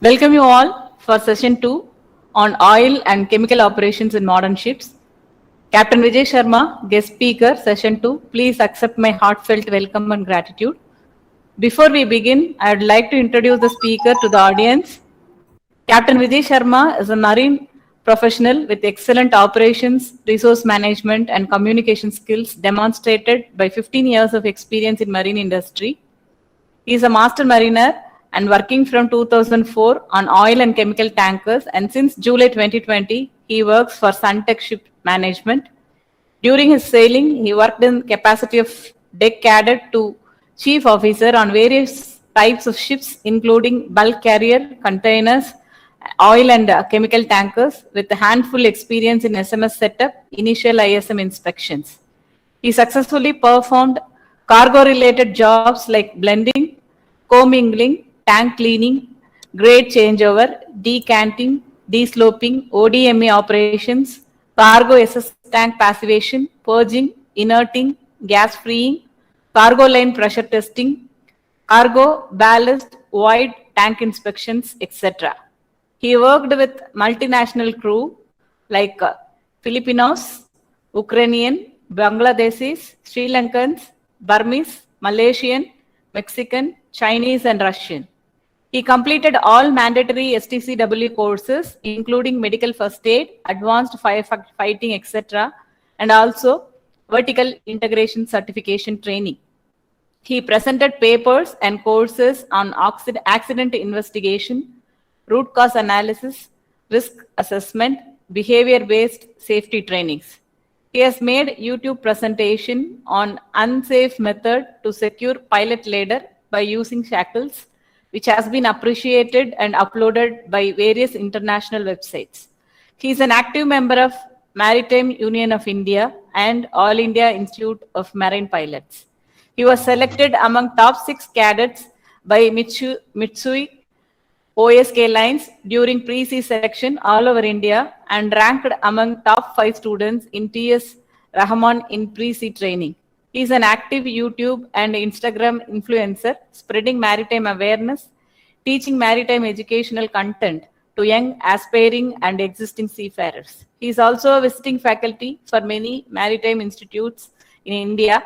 Welcome you all for session 2 on oil and chemical operations in modern ships. Captain Vijay Sharma, guest speaker, session 2. Please accept my heartfelt welcome and gratitude. Before we begin, I would like to introduce the speaker to the audience. Captain Vijay Sharma is a marine professional with excellent operations, resource management, and communication skills demonstrated by 15 years of experience in marine industry. He is a master mariner and working from 2004 on oil and chemical tankers, and since July 2020, he works for Suntech Ship Management. During his sailing, he worked in capacity of deck cadet to chief officer on various types of ships, including bulk carrier, containers, oil and chemical tankers, with a handful experience in SMS setup, initial ISM inspections. He successfully performed cargo-related jobs like blending, commingling, tank cleaning, grade changeover, decanting, desloping, ODME operations, cargo SS tank passivation, purging, inerting, gas freeing, cargo line pressure testing, cargo, ballast, void, tank inspections, etc. He worked with multinational crew like Filipinos, Ukrainian, Bangladeshis, Sri Lankans, Burmese, Malaysian, Mexican, Chinese, and Russian. He completed all mandatory STCW courses, including medical first aid, advanced firefighting, etc., and also vertical integration certification training. He presented papers and courses on accident investigation, root cause analysis, risk assessment, behavior-based safety trainings. He has made YouTube presentation on unsafe method to secure pilot ladder by using shackles, which has been appreciated and uploaded by various international websites. He is an active member of Maritime Union of India and All India Institute of Marine Pilots. He was selected among top 6 cadets by Mitsui OSK lines during pre-C selection all over India and ranked among top 5 students in TS Rahman in pre-C training. He is an active YouTube and Instagram influencer, spreading maritime awareness, teaching maritime educational content to young, aspiring, and existing seafarers. He is also a visiting faculty for many maritime institutes in India.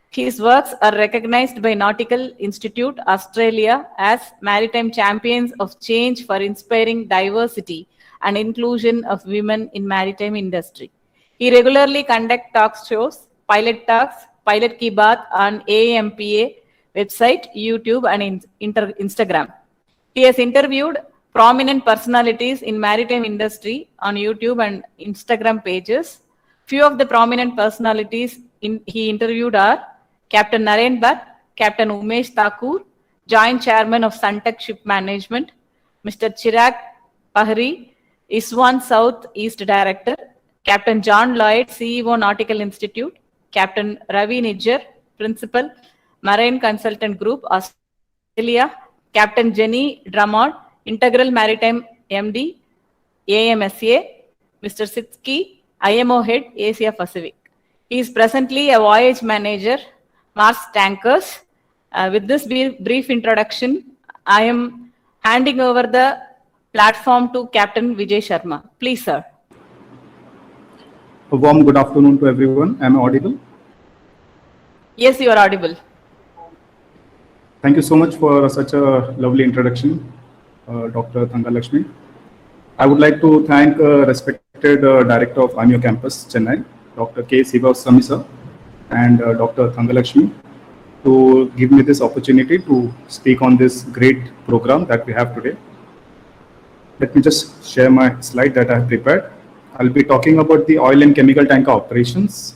His works are recognized by Nautical Institute Australia as Maritime Champions of Change for inspiring diversity and inclusion of women in maritime industry. He regularly conducts talk shows, pilot talks, Pilot Ki Baat on AMPA website, YouTube, and Instagram. He has interviewed prominent personalities in maritime industry on YouTube and Instagram pages. Few of the prominent personalities he interviewed are Captain Naren Bhatt, Captain Umesh Thakur, Joint Chairman of Suntech Ship Management, Mr. Chirag Pahari, ISWAN South East Director, Captain John Lloyd, CEO Nautical Institute, Captain Ravi Nijjar, Principal, Marine Consultant Group, Australia, Captain Jenny Drummond, Integral Maritime MD, AMSA, Mr. Sitski, IMO Head, Asia Pacific. He is presently a voyage manager, Mars Tankers. With this brief introduction, I am handing over the platform to Captain Vijay Sharma. Please, sir. A warm good afternoon to everyone. Am I audible? Yes, you are audible. Thank you so much for such a lovely introduction, Dr. Thangalakshmi. I would like to thank respected Director of IMU Campus, Chennai, Dr. K. Sivaswamy sir, and Dr. Thangalakshmi to give me this opportunity to speak on this great program that we have today. Let me just share my slide that I have prepared. I'll be talking about the oil and chemical tanker operations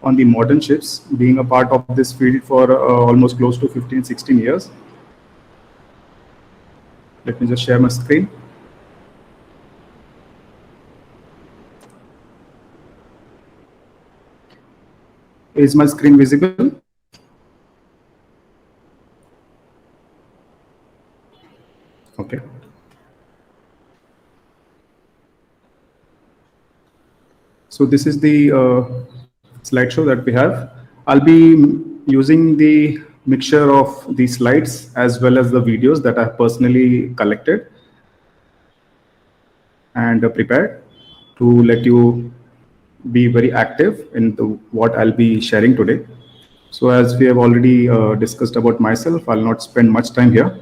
on the modern ships, being a part of this field for almost close to 15-16 years. Let me just share my screen. Is my screen visible? Okay. So this is the slideshow that we have. I'll be using the mixture of the slides as well as the videos that I have personally collected. and prepared to let you be very active in what I'll be sharing today. So as we have already discussed about myself, I'll not spend much time here.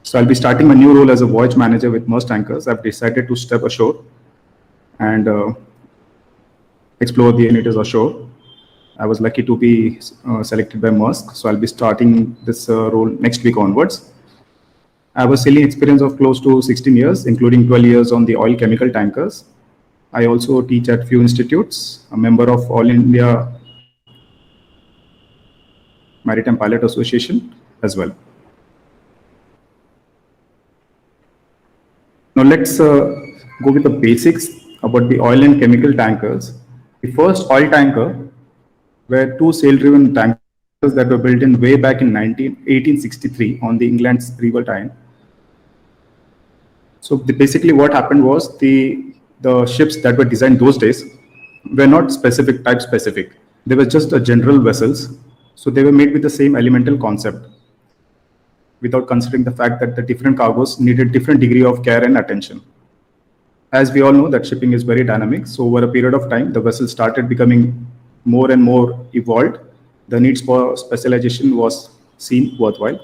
So I'll be starting a new role as a voyage manager with Maersk Tankers. I've decided to step ashore and explore the units ashore. I was lucky to be selected by Maersk, so I'll be starting this role next week onwards. I have a sailing experience of close to 16 years, including 12 years on the oil chemical tankers. I also teach at few institutes, a member of All India Maritime Pilot Association as well. Now let's go with the basics about the oil and chemical tankers. The first oil tanker were two sail-driven tankers that were built in way back in 1863 on the England's River Tyne. So basically what happened was the ships that were designed those days were not type specific. They were just general vessels. So they were made with the same elemental concept, without considering the fact that the different cargoes needed different degree of care and attention. As we all know that shipping is very dynamic. So over a period of time, the vessel started becoming more and more evolved. The needs for specialization was seen worthwhile.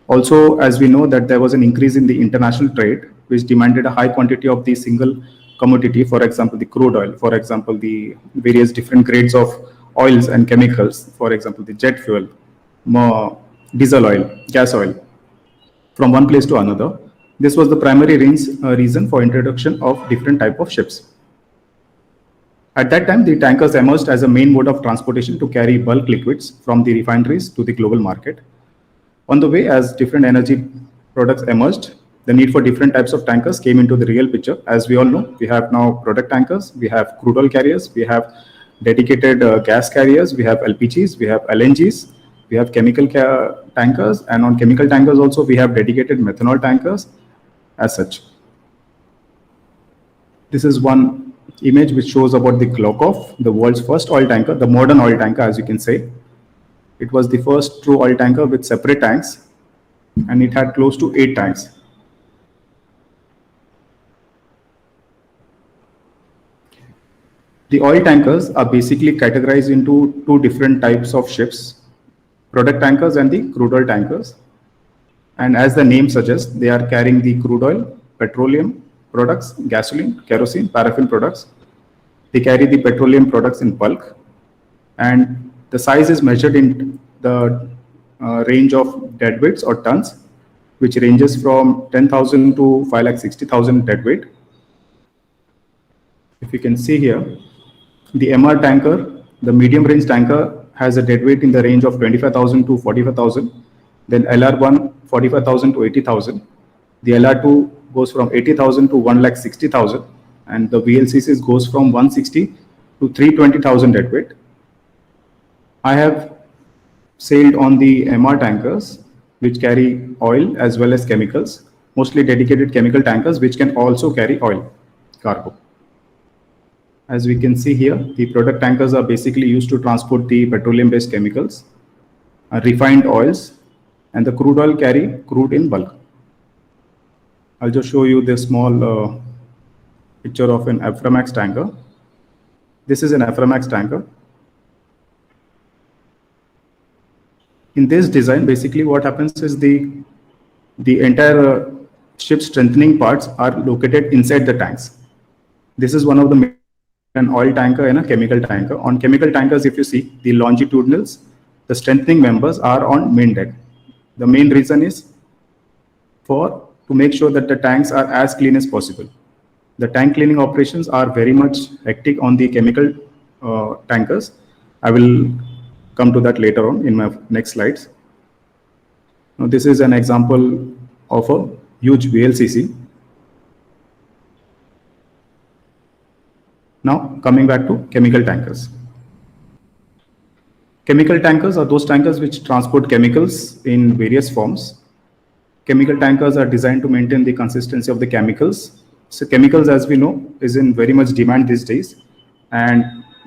Also, as we know that there was an increase in the international trade, which demanded a high quantity of the single commodity, for example, the crude oil, for example, the various different grades of oils and chemicals, for example, the jet fuel, diesel oil, gas oil, from one place to another. This was the primary reason for introduction of different type of ships. At that time, the tankers emerged as a main mode of transportation to carry bulk liquids from the refineries to the global market. On the way, as different energy products emerged, the need for different types of tankers came into the real picture. As we all know, we have now product tankers, we have crude oil carriers, we have dedicated gas carriers, we have LPGs, we have LNGs, we have chemical tankers, and on chemical tankers also we have dedicated methanol tankers as such. This is one image which shows about the Glokov, the world's first oil tanker, the modern oil tanker, as you can say. It was the first true oil tanker with separate tanks, and it had close to 8 tanks. The oil tankers are basically categorized into two different types of ships, product tankers and the crude oil tankers. And as the name suggests, they are carrying the crude oil, petroleum products, gasoline, kerosene, paraffin products. They carry the petroleum products in bulk, and the size is measured in the range of deadweights or tons, which ranges from 10,000 to 5,60,000 deadweight. If you can see here, the MR tanker, the medium range tanker, has a deadweight in the range of 25,000 to 45,000. Then LR1, 45,000 to 80,000. The LR2 goes from 80,000 to 1,60,000, and the VLCCs goes from 160 to 320,000 deadweight. I have sailed on the MR tankers, which carry oil as well as chemicals, mostly dedicated chemical tankers, which can also carry oil cargo. As we can see here, the product tankers are basically used to transport the petroleum-based chemicals, refined oils, and the crude oil carry crude in bulk. I'll just show you this small picture of an Aframax tanker. This is an Aframax tanker. In this design, basically what happens is the entire ship strengthening parts are located inside the tanks. This is one of the an oil tanker and a chemical tanker. On chemical tankers, if you see the longitudinals, the strengthening members are on main deck. The main reason is to make sure that the tanks are as clean as possible. The tank cleaning operations are very much hectic on the chemical tankers. I will come to that later on in my next slides. Now, this is an example of a huge VLCC. Now, coming back to chemical tankers. Chemical tankers are those tankers which transport chemicals in various forms. Chemical tankers are designed to maintain the consistency of the chemicals. So chemicals, as we know, is in very much demand these days, and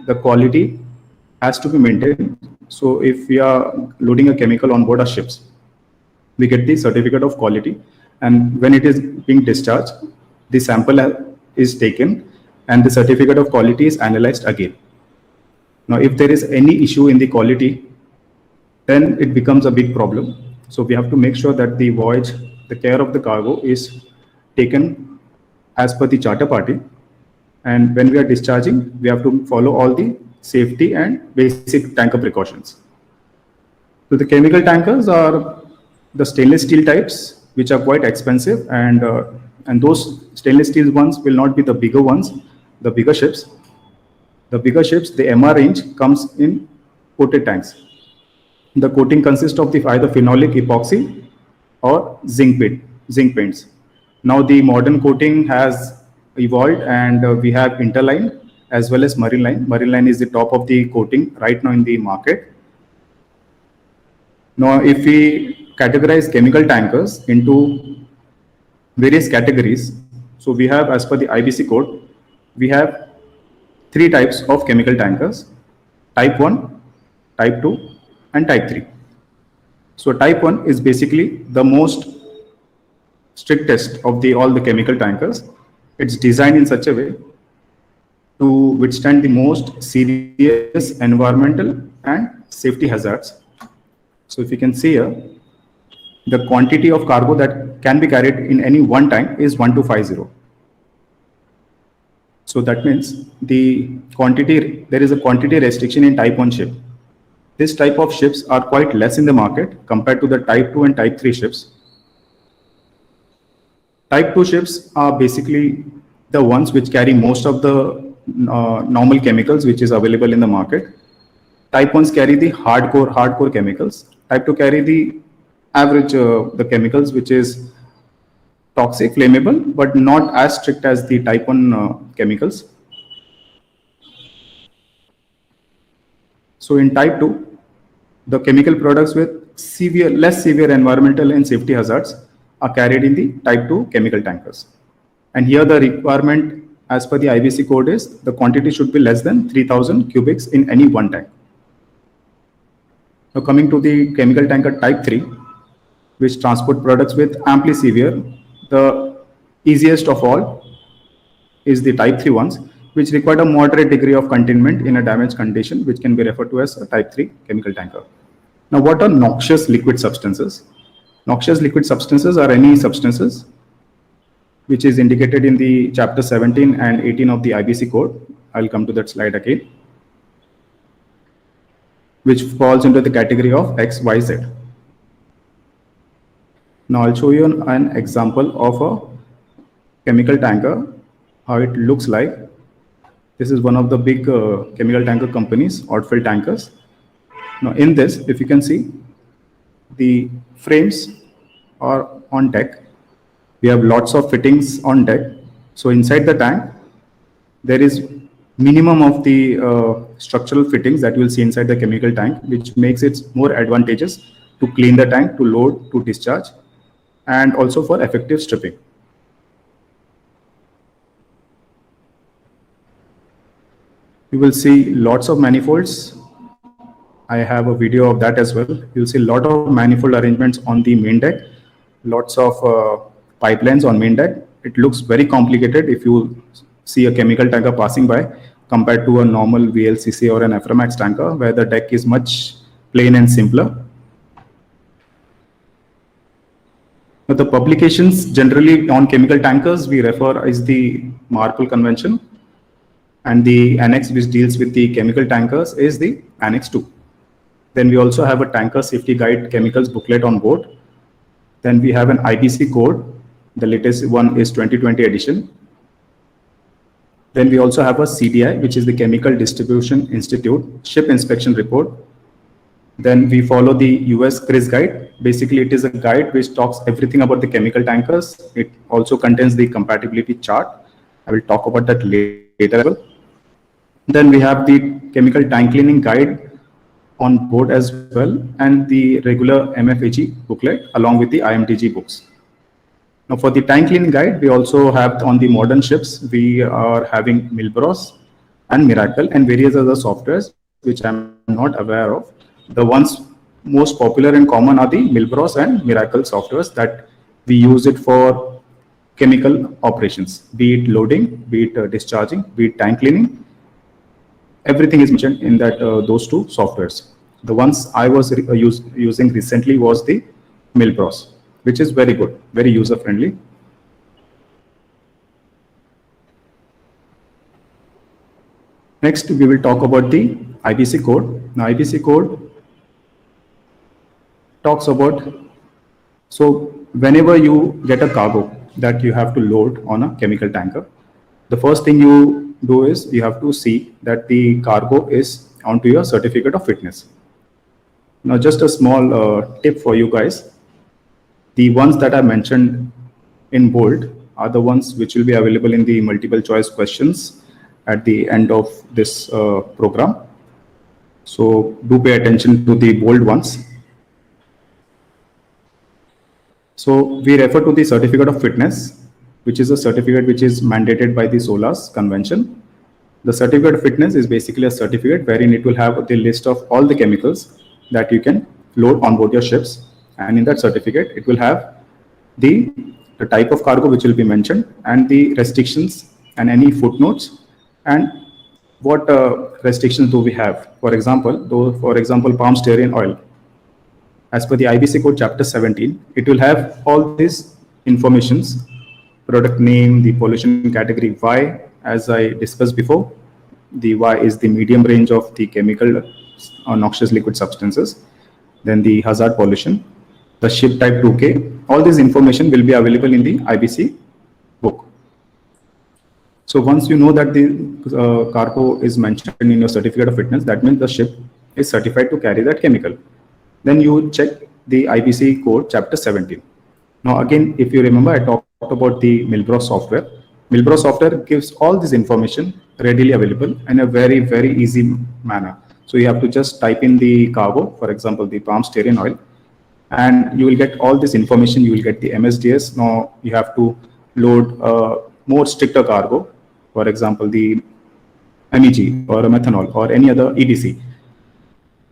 the quality has to be maintained. So if we are loading a chemical on board our ships, we get the certificate of quality, and when it is being discharged, the sample is taken and the certificate of quality is analyzed again. Now, if there is any issue in the quality, then it becomes a big problem. So we have to make sure that the voyage, the care of the cargo is taken as per the charter party. And when we are discharging, we have to follow all the safety and basic tanker precautions. So the chemical tankers are the stainless steel types, which are quite expensive, and those stainless steel ones will not be the bigger ones, the bigger ships. The bigger ships, the MR range comes in coated tanks. The coating consists of either phenolic epoxy or zinc paints. Now the modern coating has evolved, and we have interline as well as marine line. Marine line is the top of the coating right now in the market. Now, if we categorize chemical tankers into various categories, so we have, as per the IBC code, we have 3 types of chemical tankers: type 1, type 2, and type 3. So type 1 is basically the most strictest of all the chemical tankers. It's designed in such a way to withstand the most serious environmental and safety hazards. So if you can see here, the quantity of cargo that can be carried in any one tank is 1250. So that means there is a quantity restriction in type 1 ship. This type of ships are quite less in the market compared to the type 2 and type 3 ships. Type 2 ships are basically the ones which carry most of the normal chemicals which is available in the market. Type 1s carry the hardcore chemicals. Type 2 carry the average the chemicals which is toxic, flammable, but not as strict as the type 1 chemicals. So in type 2, the chemical products with less severe environmental and safety hazards are carried in the type 2 chemical tankers. And here the requirement as per the IBC code is the quantity should be less than 3000 cubics in any one tank. Now coming to the chemical tanker type 3, which transport products with amply severe, the easiest of all is the type 3 ones, which require a moderate degree of containment in a damaged condition, which can be referred to as a type 3 chemical tanker. Now, what are noxious liquid substances? Noxious liquid substances are any substances which is indicated in the chapter 17 and 18 of the IBC code. I'll come to that slide again, which falls into the category of X, Y, Z. Now I'll show you an example of a chemical tanker, how it looks like. This is one of the big chemical tanker companies, Odfjell Tankers. Now in this, if you can see, the frames are on deck. We have lots of fittings on deck. So inside the tank, there is minimum of the structural fittings that you will see inside the chemical tank, which makes it more advantageous to clean the tank, to load, to discharge, and also for effective stripping. You will see lots of manifolds. I have a video of that as well. You'll see a lot of manifold arrangements on the main deck, lots of pipelines on main deck. It looks very complicated if you see a chemical tanker passing by compared to a normal VLCC or an Aframax tanker, where the deck is much plain and simpler. But the publications generally on chemical tankers we refer is the Marpol Convention, and the annex which deals with the chemical tankers is the Annex 2. Then we also have a tanker safety guide chemicals booklet on board. Then we have an IBC code. The latest one is 2020 edition. Then we also have a CDI, which is the Chemical Distribution Institute Ship Inspection Report. Then we follow the US CRIS guide. Basically, it is a guide which talks everything about the chemical tankers. It also contains the compatibility chart. I will talk about that later as well. Then we have the chemical tank cleaning guide on board as well, and the regular MFAG booklet along with the IMDG books. Now for the tank cleaning guide, we also have on the modern ships, we are having Milbros and Miracle and various other softwares which I'm not aware of. The ones most popular and common are the Milbros and Miracle softwares that we use it for chemical operations, be it loading, be it discharging, be it tank cleaning. Everything is mentioned in that those two softwares. The ones I was using recently was the Milbros, which is very good, very user friendly. Next, we will talk about the IBC code. Now, IBC code talks about, so whenever you get a cargo that you have to load on a chemical tanker, the first thing you do is you have to see that the cargo is onto your certificate of fitness. Now, just a small tip for you guys. The ones that I mentioned in bold are the ones which will be available in the multiple choice questions at the end of this program. So do pay attention to the bold ones. So we refer to the certificate of fitness, which is a certificate which is mandated by the SOLAS convention. The certificate of fitness is basically a certificate wherein it will have the list of all the chemicals that you can load on board your ships. And in that certificate, it will have the type of cargo which will be mentioned and the restrictions and any footnotes and what restrictions do we have. For example, palm stearin oil. As per the IBC code chapter 17, it will have all these informations, product name, the pollution category Y, as I discussed before. The Y is the medium range of the chemical or noxious liquid substances. Then the hazard pollution, the ship type 2K, all this information will be available in the IBC book. So once you know that the cargo is mentioned in your certificate of fitness, that means the ship is certified to carry that chemical. Then you check the IBC code chapter 17. Now again, if you remember, I talked about the Milbros software. Milbros software gives all this information readily available in a very, very easy manner. So you have to just type in the cargo, for example, the palm stearin oil, and you will get all this information. You will get the MSDS. Now you have to load more stricter cargo, for example, the MEG or a methanol or any other EDC.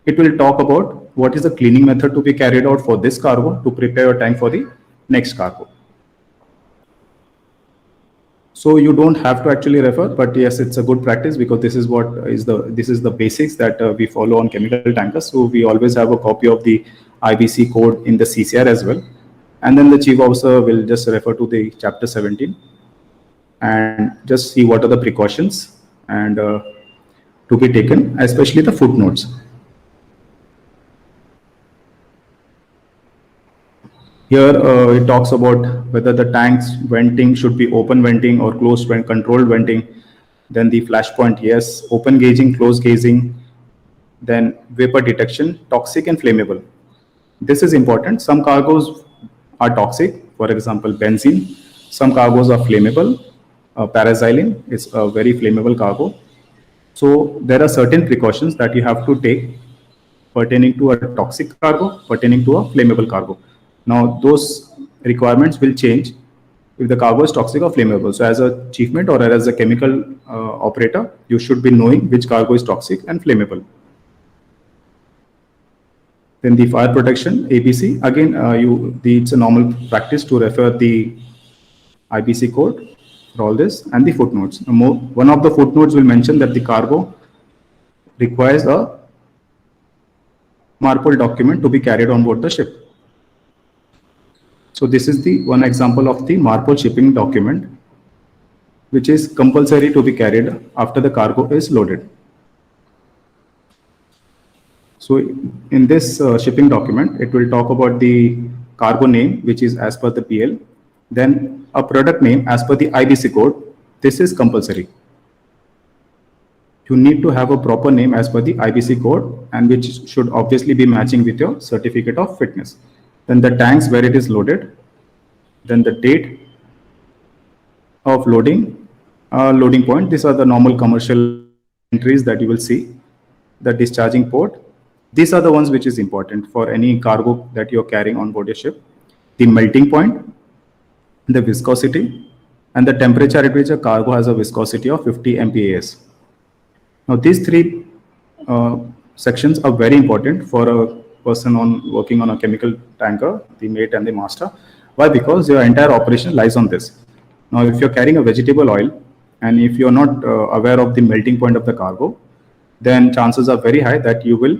It will talk about what is the cleaning method to be carried out for this cargo to prepare your tank for the next cargo. So you don't have to actually refer, but yes, it's a good practice because this is the basics that we follow on chemical tankers. So we always have a copy of the IBC code in the CCR as well. And then the chief officer will just refer to the chapter 17 and just see what are the precautions and to be taken, especially the footnotes. Here it talks about whether the tank's venting should be open venting or closed controlled venting. Then the flashpoint, yes, open gauging, closed gauging. Then vapor detection, toxic and flammable. This is important. Some cargoes are toxic, for example, benzene. Some cargoes are flammable. Paraxylene is a very flammable cargo. So there are certain precautions that you have to take pertaining to a toxic cargo, pertaining to a flammable cargo. Now, those requirements will change if the cargo is toxic or flammable. So as a chief mate or as a chemical operator, you should be knowing which cargo is toxic and flammable. Then the fire protection, ABC, again, it's a normal practice to refer the IBC code for all this and the footnotes. One of the footnotes will mention that the cargo requires a MARPOL document to be carried on board the ship. So this is the one example of the MARPOL shipping document, which is compulsory to be carried after the cargo is loaded. So in this shipping document, it will talk about the cargo name, which is as per the PL, then a product name as per the IBC code. This is compulsory. You need to have a proper name as per the IBC code and which should obviously be matching with your certificate of fitness. Then the tanks where it is loaded, then the date of loading, loading point. These are the normal commercial entries that you will see. The discharging port. These are the ones which is important for any cargo that you're carrying on board your ship. The melting point, the viscosity, and the temperature at which a cargo has a viscosity of 50 MPas. Now these three sections are very important for a person working on a chemical tanker, the mate and the master. Why? Because your entire operation lies on this. Now, if you're carrying a vegetable oil and if you're not aware of the melting point of the cargo, then chances are very high that you will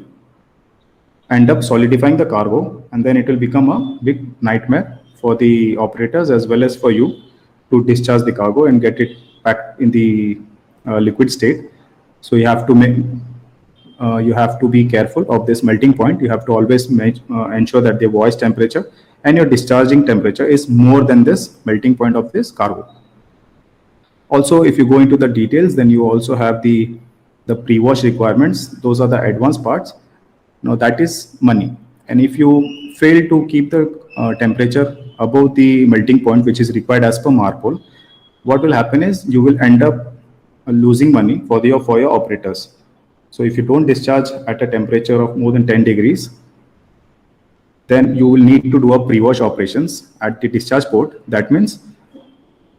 end up solidifying the cargo, and then it will become a big nightmare for the operators as well as for you to discharge the cargo and get it back in the liquid state. So you have to you have to be careful of this melting point. You have to always ensure that the voice temperature and your discharging temperature is more than this melting point of this cargo. Also, if you go into the details, then you also have the pre-wash requirements. Those are the advanced parts. Now that is money. And if you fail to keep the temperature above the melting point, which is required as per MARPOL, what will happen is you will end up losing money for your operators. So if you don't discharge at a temperature of more than 10 degrees, then you will need to do a pre-wash operations at the discharge port. That means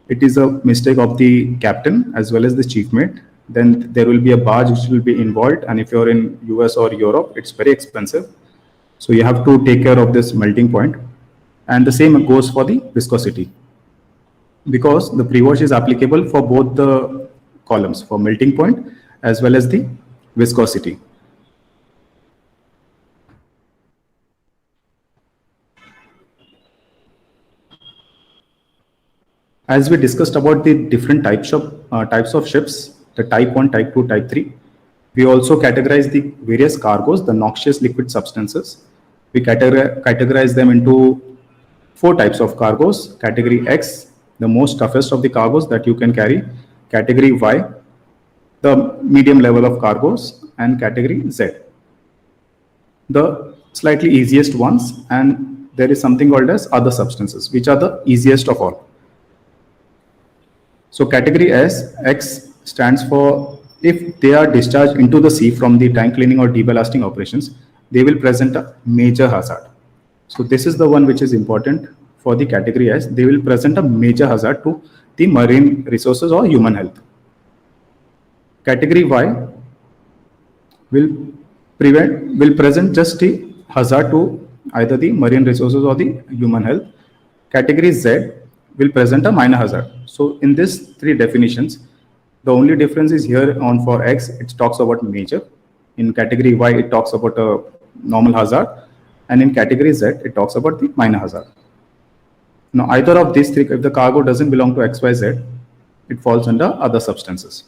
it is a mistake of the captain as well as the chief mate. Then there will be a barge which will be involved, and if you're in US or Europe, it's very expensive. So you have to take care of this melting point, and the same goes for the viscosity, because the pre-wash is applicable for both the columns, for melting point as well as the viscosity. As we discussed about the different types of ships, the type 1, type 2, type 3, we also categorize the various cargoes, the noxious liquid substances. We categorize them into 4 types of cargoes. Category X, the most toughest of the cargoes that you can carry. Category Y, the medium level of cargoes. And category Z, the slightly easiest ones. And there is something called as other substances, which are the easiest of all. So category X stands for if they are discharged into the sea from the tank cleaning or deballasting operations, they will present a major hazard. So this is the one which is important for the category S. They will present a major hazard to the marine resources or human health. Category Y will present just a hazard to either the marine resources or the human health. Category Z will present a minor hazard. So in these 3 definitions, the only difference is here on for X, it talks about major. In category Y, it talks about a normal hazard. And in category Z, it talks about the minor hazard. Now, either of these 3, if the cargo doesn't belong to XYZ, it falls under other substances.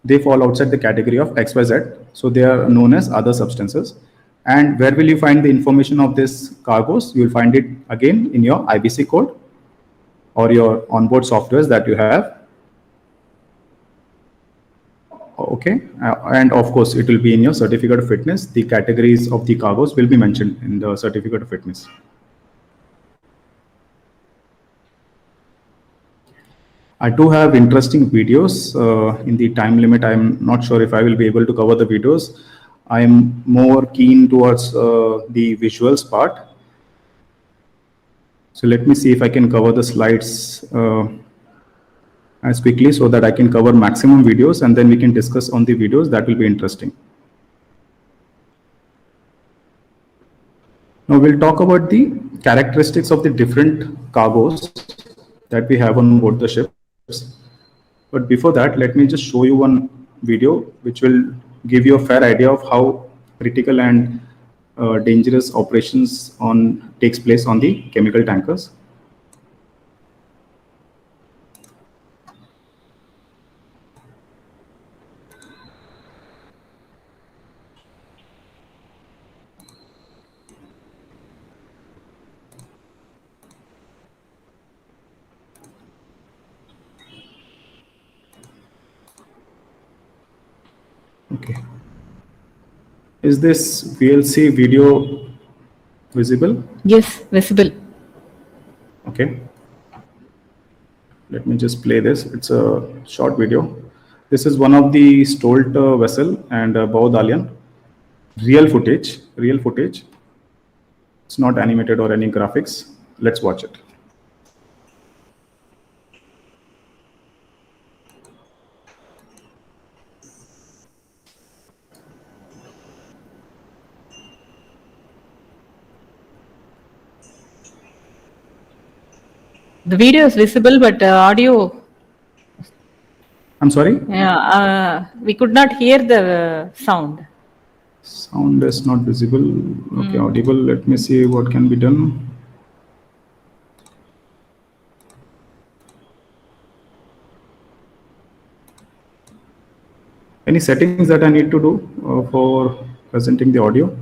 They fall outside the category of XYZ, so they are known as other substances. And where will you find the information of this cargoes? You will find it again in your IBC code or your onboard softwares that you have. Okay, and of course, it will be in your certificate of fitness. The categories of the cargoes will be mentioned in the certificate of fitness. I do have interesting videos in the time limit. I'm not sure if I will be able to cover the videos. I'm more keen towards the visuals part. So let me see if I can cover the slides as quickly so that I can cover maximum videos, and then we can discuss on the videos. That will be interesting. Now we'll talk about the characteristics of the different cargoes that we have on board the ships. But before that, let me just show you one video which will give you a fair idea of how critical and dangerous operations takes place on the chemical tankers. Okay. Is this VLC video visible? Yes, visible. Okay. Let me just play this. It's a short video. This is one of the Stolt vessel and Baudalian. Real footage. It's not animated or any graphics. Let's watch it. The video is visible, but audio, I'm sorry? we could not hear the sound. Sound is not visible. Okay, audible. Let me see what can be done. Any settings that I need to do for presenting the audio?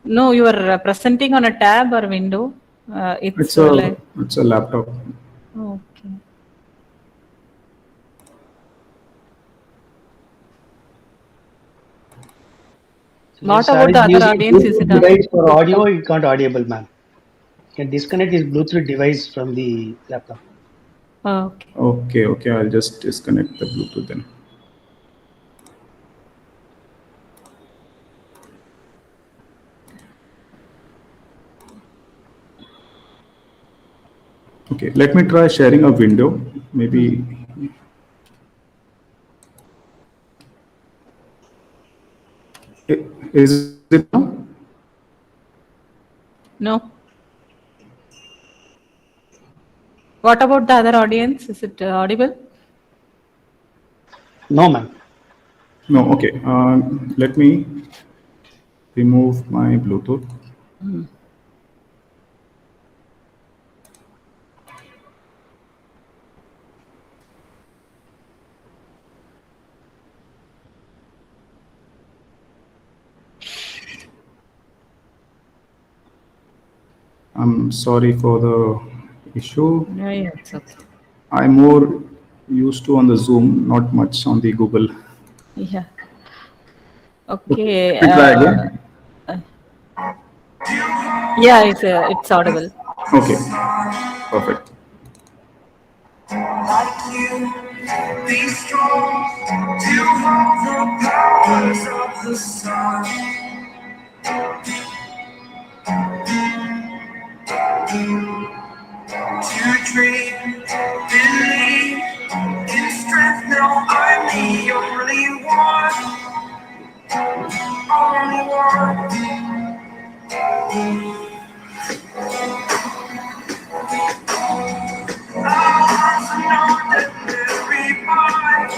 No, you are presenting on a tab or window. It's a laptop. Okay. What about the other audience? Is it device for audio? You can't audible, ma'am. You can disconnect his Bluetooth device from the laptop. Okay. Okay. I'll just disconnect the Bluetooth then. Okay, let me try sharing a window. Maybe. Is it now? No. What about the other audience? Is it audible? No, ma'am. No, okay. Let me remove my Bluetooth. I'm sorry for the issue. Yeah, it's okay. I'm more used to on the Zoom, not much on the Google. Yeah. Okay. Let me try again. Yeah, it's audible. Okay, perfect. Be strong to hold the powers of the sun. To dream, believe in strength. Now I'm the only one. Hearts are not ordinary mind.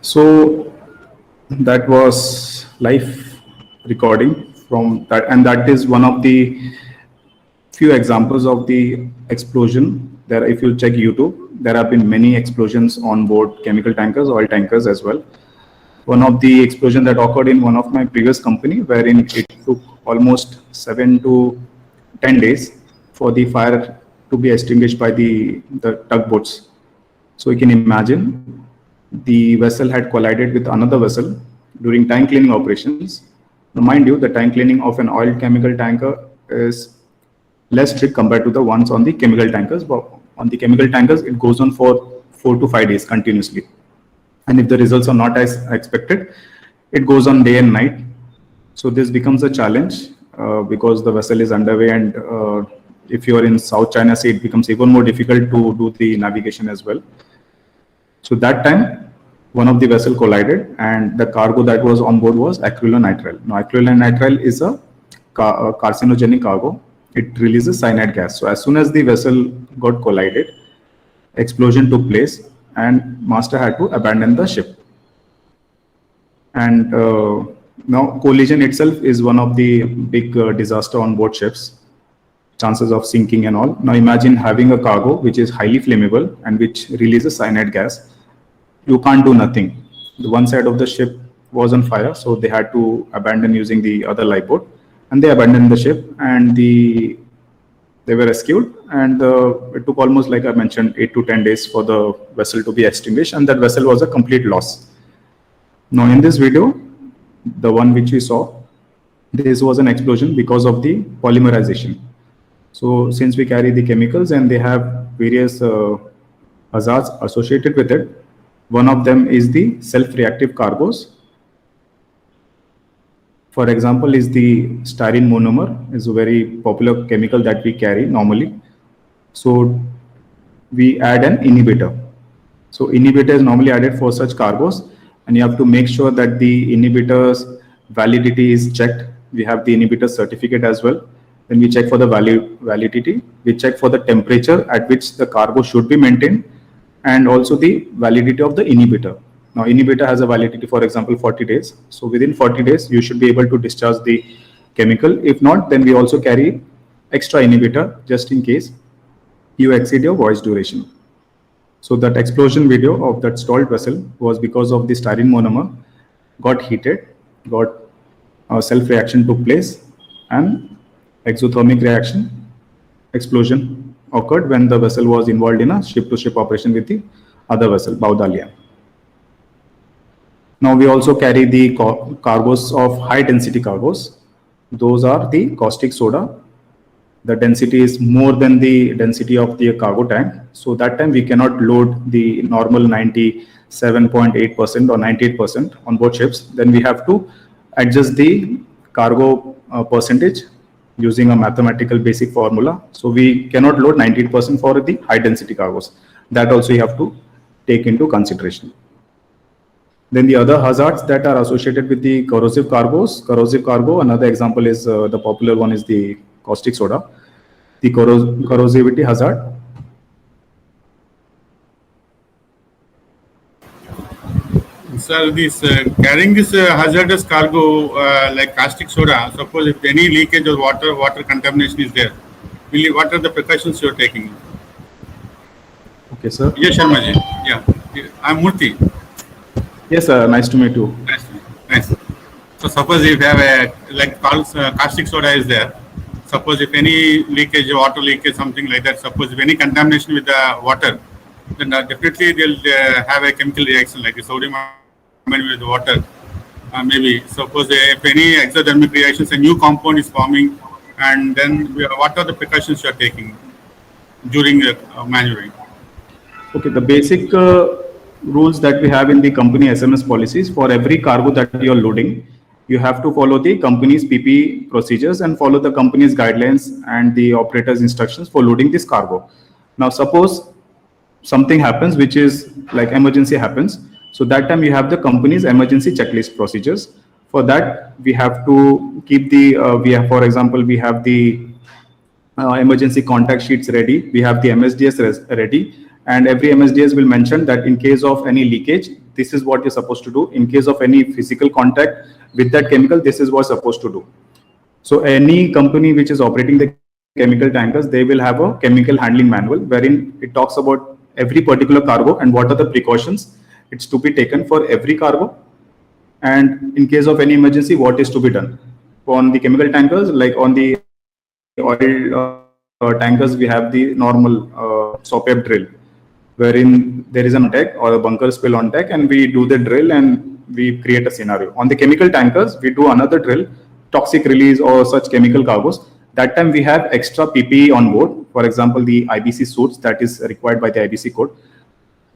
So that was live recording from that, and that is one of the few examples of the explosion. There, if you check YouTube, there have been many explosions on board chemical tankers, oil tankers as well. One of the explosion that occurred in one of my previous company, wherein it took almost 7 to 10 days for the fire to be extinguished by the tugboats. So you can imagine the vessel had collided with another vessel during tank cleaning operations. Now, mind you, the tank cleaning of an oil chemical tanker is less strict compared to the ones on the chemical tankers. But on the chemical tankers, it goes on for 4 to 5 days continuously. And if the results are not as expected, it goes on day and night. So this becomes a challenge because the vessel is underway, and if you are in South China Sea, it becomes even more difficult to do the navigation as well. So that time, one of the vessel collided, and the cargo that was on board was acrylonitrile. Now, acrylonitrile is a carcinogenic cargo. It releases cyanide gas. So as soon as the vessel got collided, explosion took place, and master had to abandon the ship. And now collision itself is one of the big disaster on board ships, chances of sinking and all. Now imagine having a cargo which is highly flammable and which releases cyanide gas. You can't do nothing. The one side of the ship was on fire, so they had to abandon using the other lifeboat, and they abandoned the ship, and they were rescued, and it took almost, like I mentioned, 8 to 10 days for the vessel to be extinguished, and that vessel was a complete loss. Now in this video, the one which we saw, this was an explosion because of the polymerization. So since we carry the chemicals and they have various hazards associated with it, one of them is the self-reactive cargoes. For example, is the styrene monomer, is a very popular chemical that we carry normally. So we add an inhibitor. So inhibitor is normally added for such cargoes, and you have to make sure that the inhibitor's validity is checked. We have the inhibitor certificate as well. Then we check for the validity. We check for the temperature at which the cargo should be maintained, and also the validity of the inhibitor. Now, inhibitor has a validity, for example, 40 days. So within 40 days, you should be able to discharge the chemical. If not, then we also carry extra inhibitor just in case you exceed your voyage duration. So that explosion video of that stalled vessel was because of the styrene monomer got heated, got self-reaction took place, and exothermic reaction, explosion occurred when the vessel was involved in a ship-to-ship operation with the other vessel, Baudalian. Now we also carry the cargoes of high-density cargoes. Those are the caustic soda. The density is more than the density of the cargo tank. So that time we cannot load the normal 97.8% or 98% on board ships. Then we have to adjust the cargo percentage using a mathematical basic formula. So we cannot load 98% for the high density cargoes. That also you have to take into consideration. Then the other hazards that are associated with the corrosive cargoes. Corrosive cargo, another example is the popular one is the caustic soda. The corrosivity hazard. Sir, this carrying this hazardous cargo like caustic soda, suppose if any leakage or water contamination is there, what are the precautions you are taking? Okay, sir. Yes, Sharma ji. Yeah, I'm Murthy. Yes, sir. Nice to meet you. Nice. So suppose if you have a like caustic soda is there. Suppose if any leakage, water leakage, something like that. Suppose if any contamination with the water, then definitely they'll have a chemical reaction like a sodium ion with water. Maybe suppose if any exothermic reactions, a new compound is forming, and then what are the precautions you are taking during manuring? Okay, the basic rules that we have in the company SMS policies for every cargo that you are loading, you have to follow the company's PP procedures and follow the company's guidelines and the operator's instructions for loading this cargo. Now, suppose something happens, which is like emergency happens. So that time you have the company's emergency checklist procedures. For that, we have to keep the, for example, we have the emergency contact sheets ready. We have the MSDS ready, and every MSDS will mention that in case of any leakage, this is what you're supposed to do. In case of any physical contact with that chemical, this is what's supposed to do. So any company which is operating the chemical tankers, they will have a chemical handling manual wherein it talks about every particular cargo and what are the precautions it's to be taken for every cargo. And in case of any emergency, what is to be done. On the chemical tankers, like on the oil tankers, we have the normal SOPEP drill, wherein there is an deck or a bunker spill on deck, and we do the drill and we create a scenario. On the chemical tankers, we do another drill, toxic release or such chemical cargoes. That time we have extra PPE on board, for example, the IBC suits that is required by the IBC code,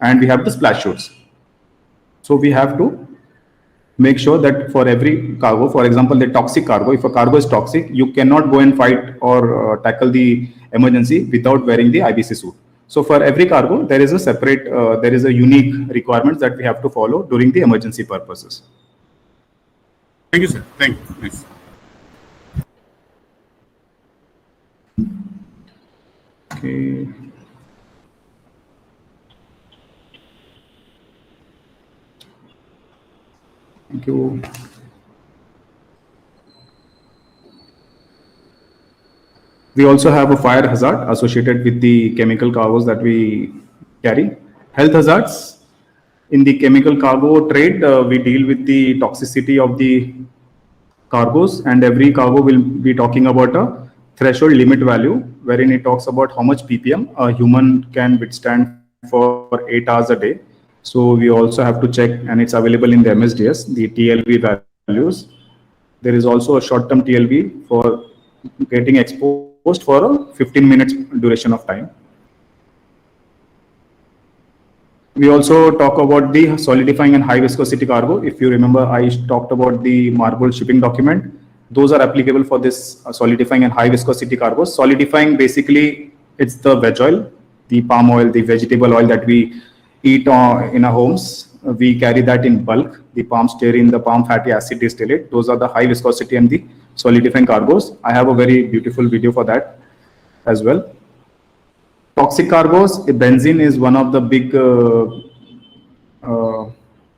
and we have the splash suits. So we have to make sure that for every cargo, for example, the toxic cargo, if a cargo is toxic, you cannot go and fight or tackle the emergency without wearing the IBC suit. So for every cargo, there is a separate, there is a unique requirements that we have to follow during the emergency purposes. Thank you, sir. Thank you. Nice. Okay. Thank you. We also have a fire hazard associated with the chemical cargoes that we carry. Health hazards. In the chemical cargo trade, we deal with the toxicity of the cargoes, and every cargo will be talking about a threshold limit value, wherein it talks about how much ppm a human can withstand for 8 hours a day. So we also have to check, and it's available in the MSDS, the TLV values. There is also a short-term TLV for getting exposed for a 15 minutes duration of time. We also talk about the solidifying and high viscosity cargo. If you remember, I talked about the marble shipping document. Those are applicable for this solidifying and high viscosity cargos. Solidifying, basically, it's the veg oil, the palm oil, the vegetable oil that we eat in our homes. We carry that in bulk, the palm stearin, the palm fatty acid distillate. Those are the high viscosity and the solidifying cargos. I have a very beautiful video for that as well. Toxic cargos, benzene is one of the big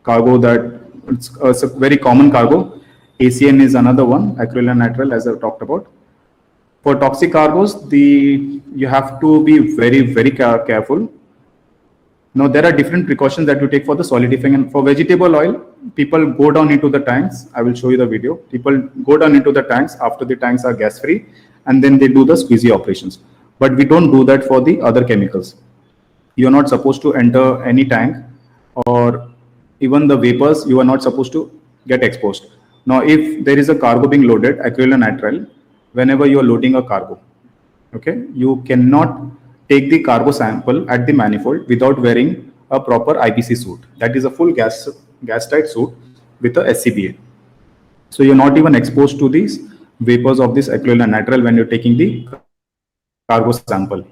cargo that it's a very common cargo. ACN is another one, acrylonitrile, as I talked about. For toxic cargos, you have to be very careful. Now, there are different precautions that you take for the solidifying. And for vegetable oil, people go down into the tanks. I will show you the video. People go down into the tanks after the tanks are gas free, and then they do the squeegee operations. But we don't do that for the other chemicals. You are not supposed to enter any tank, or even the vapors, you are not supposed to get exposed. Now, if there is a cargo being loaded, acrylonitrile, whenever you are loading a cargo, okay, you cannot take the cargo sample at the manifold without wearing a proper IBC suit. That is a full gas tight suit with a SCBA. So you're not even exposed to these vapors of this acrylonitrile when you're taking the cargo sample.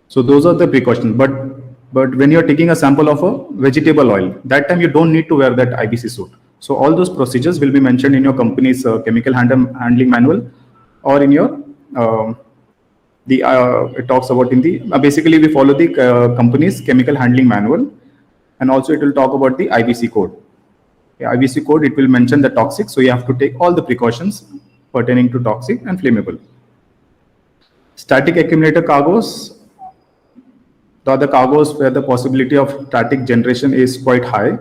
So those are the precautions. But when you're taking a sample of a vegetable oil, that time you don't need to wear that IBC suit. So all those procedures will be mentioned in your company's chemical handling manual, or in your it talks about in the basically we follow the company's chemical handling manual, and also it will talk about the IBC code. The IBC code, it will mention the toxic, so you have to take all the precautions pertaining to toxic and flammable. Static accumulator cargoes, The other cargoes where the possibility of static generation is quite high.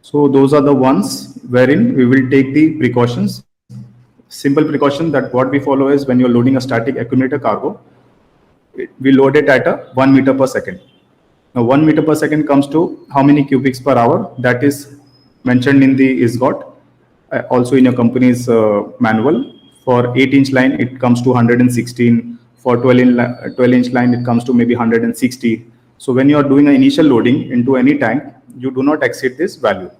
So those are the ones wherein we will take the precautions. Simple precaution that what we follow is when you're loading a static accumulator cargo, we load it at a 1 meter per second. Now 1 meter per second comes to how many cubics per hour? That is mentioned in the ISGOT, also in your company's manual. For 8-inch line, it comes to 116. For 12-inch line, it comes to maybe 160. So when you are doing an initial loading into any tank, you do not exceed this value.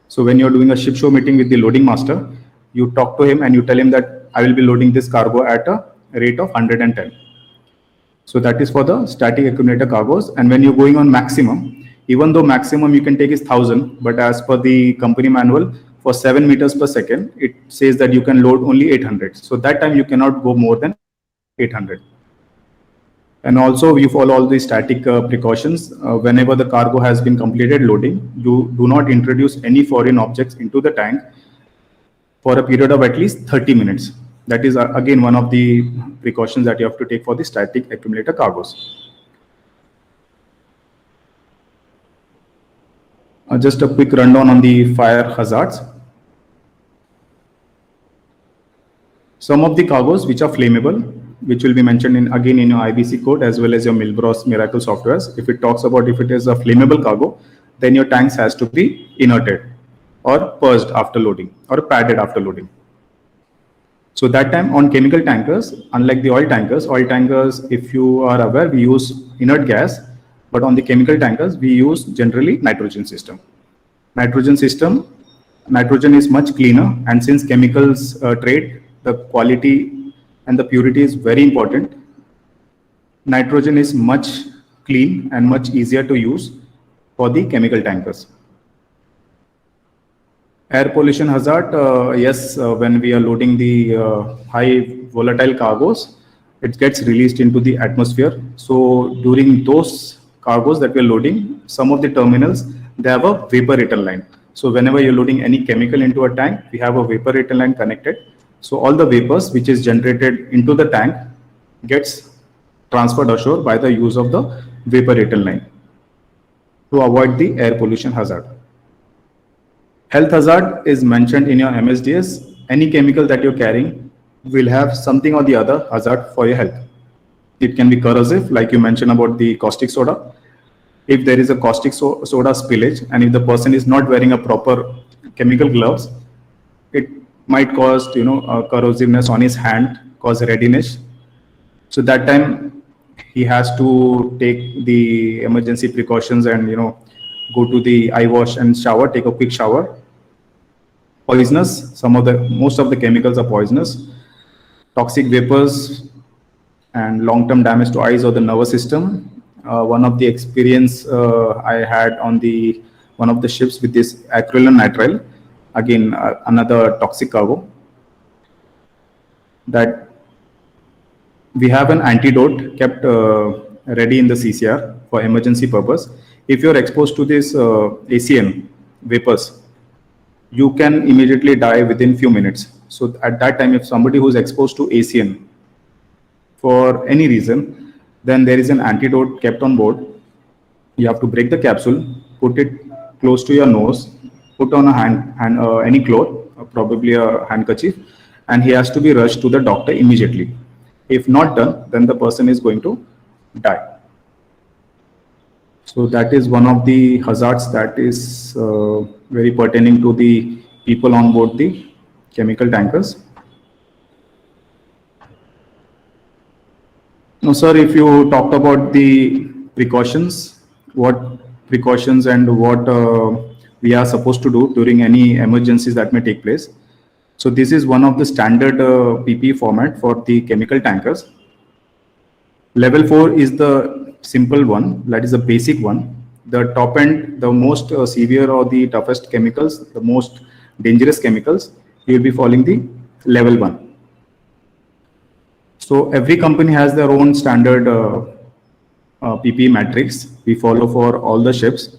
So when you're doing a ship show meeting with the loading master, you talk to him and you tell him that I will be loading this cargo at a rate of 110. So that is for the static accumulator cargoes. And when you're going on maximum, even though maximum you can take is 1000, but as per the company manual, for 7 meters per second, it says that you can load only 800. So that time you cannot go more than 800. And also you follow all the static precautions. Whenever the cargo has been completed loading, you do not introduce any foreign objects into the tank for a period of at least 30 minutes. That is again one of the precautions that you have to take for the static accumulator cargoes. Just a quick rundown on the fire hazards. Some of the cargoes which are flammable, which will be mentioned again in your IBC code as well as your Milbros Miracle softwares. If it talks about if it is a flammable cargo, then your tanks has to be inerted or purged after loading or padded after loading. So that time on chemical tankers, unlike the oil tankers, if you are aware, we use inert gas, but on the chemical tankers, we use generally nitrogen system. Nitrogen is much cleaner, and since chemicals trade, the quality and the purity is very important. Nitrogen is much clean and much easier to use for the chemical tankers. Air pollution hazard, yes, when we are loading the high volatile cargoes, it gets released into the atmosphere. So during those cargoes that we are loading, some of the terminals, they have a vapor return line. So whenever you're loading any chemical into a tank, we have a vapor return line connected. So all the vapors which is generated into the tank gets transferred ashore by the use of the vapor return line to avoid the air pollution hazard. Health hazard is mentioned in your MSDS. Any chemical that you're carrying will have something or the other hazard for your health. It can be corrosive, like you mentioned about the caustic soda. If there is a caustic soda spillage and if the person is not wearing a proper chemical gloves, it might cause corrosiveness on his hand, cause readiness. So that time he has to take the emergency precautions and go to the eye wash and shower, take a quick shower. Poisonous, most of the chemicals are poisonous. Toxic vapors and long-term damage to eyes or the nervous system. One of the experience I had on one of the ships with this acrylonitrile, again another toxic cargo, that we have an antidote kept ready in the CCR for emergency purpose. If you're exposed to this ACN vapors, you can immediately die within few minutes. So at that time, if somebody who's exposed to ACN for any reason, then there is an antidote kept on board. You have to break the capsule, put it close to your nose, put on a any cloth, probably a handkerchief, and he has to be rushed to the doctor immediately. If not done, then the person is going to die. So that is one of the hazards that is very pertaining to the people on board the chemical tankers. Now, sir, if you talked about the precautions, what precautions and what we are supposed to do during any emergencies that may take place. So this is one of the standard PPE format for the chemical tankers. Level 4 is the simple one, that is the basic one. The top end, the most severe or the toughest chemicals, the most dangerous chemicals, you will be following the level 1. So every company has their own standard PPE matrix we follow for all the ships.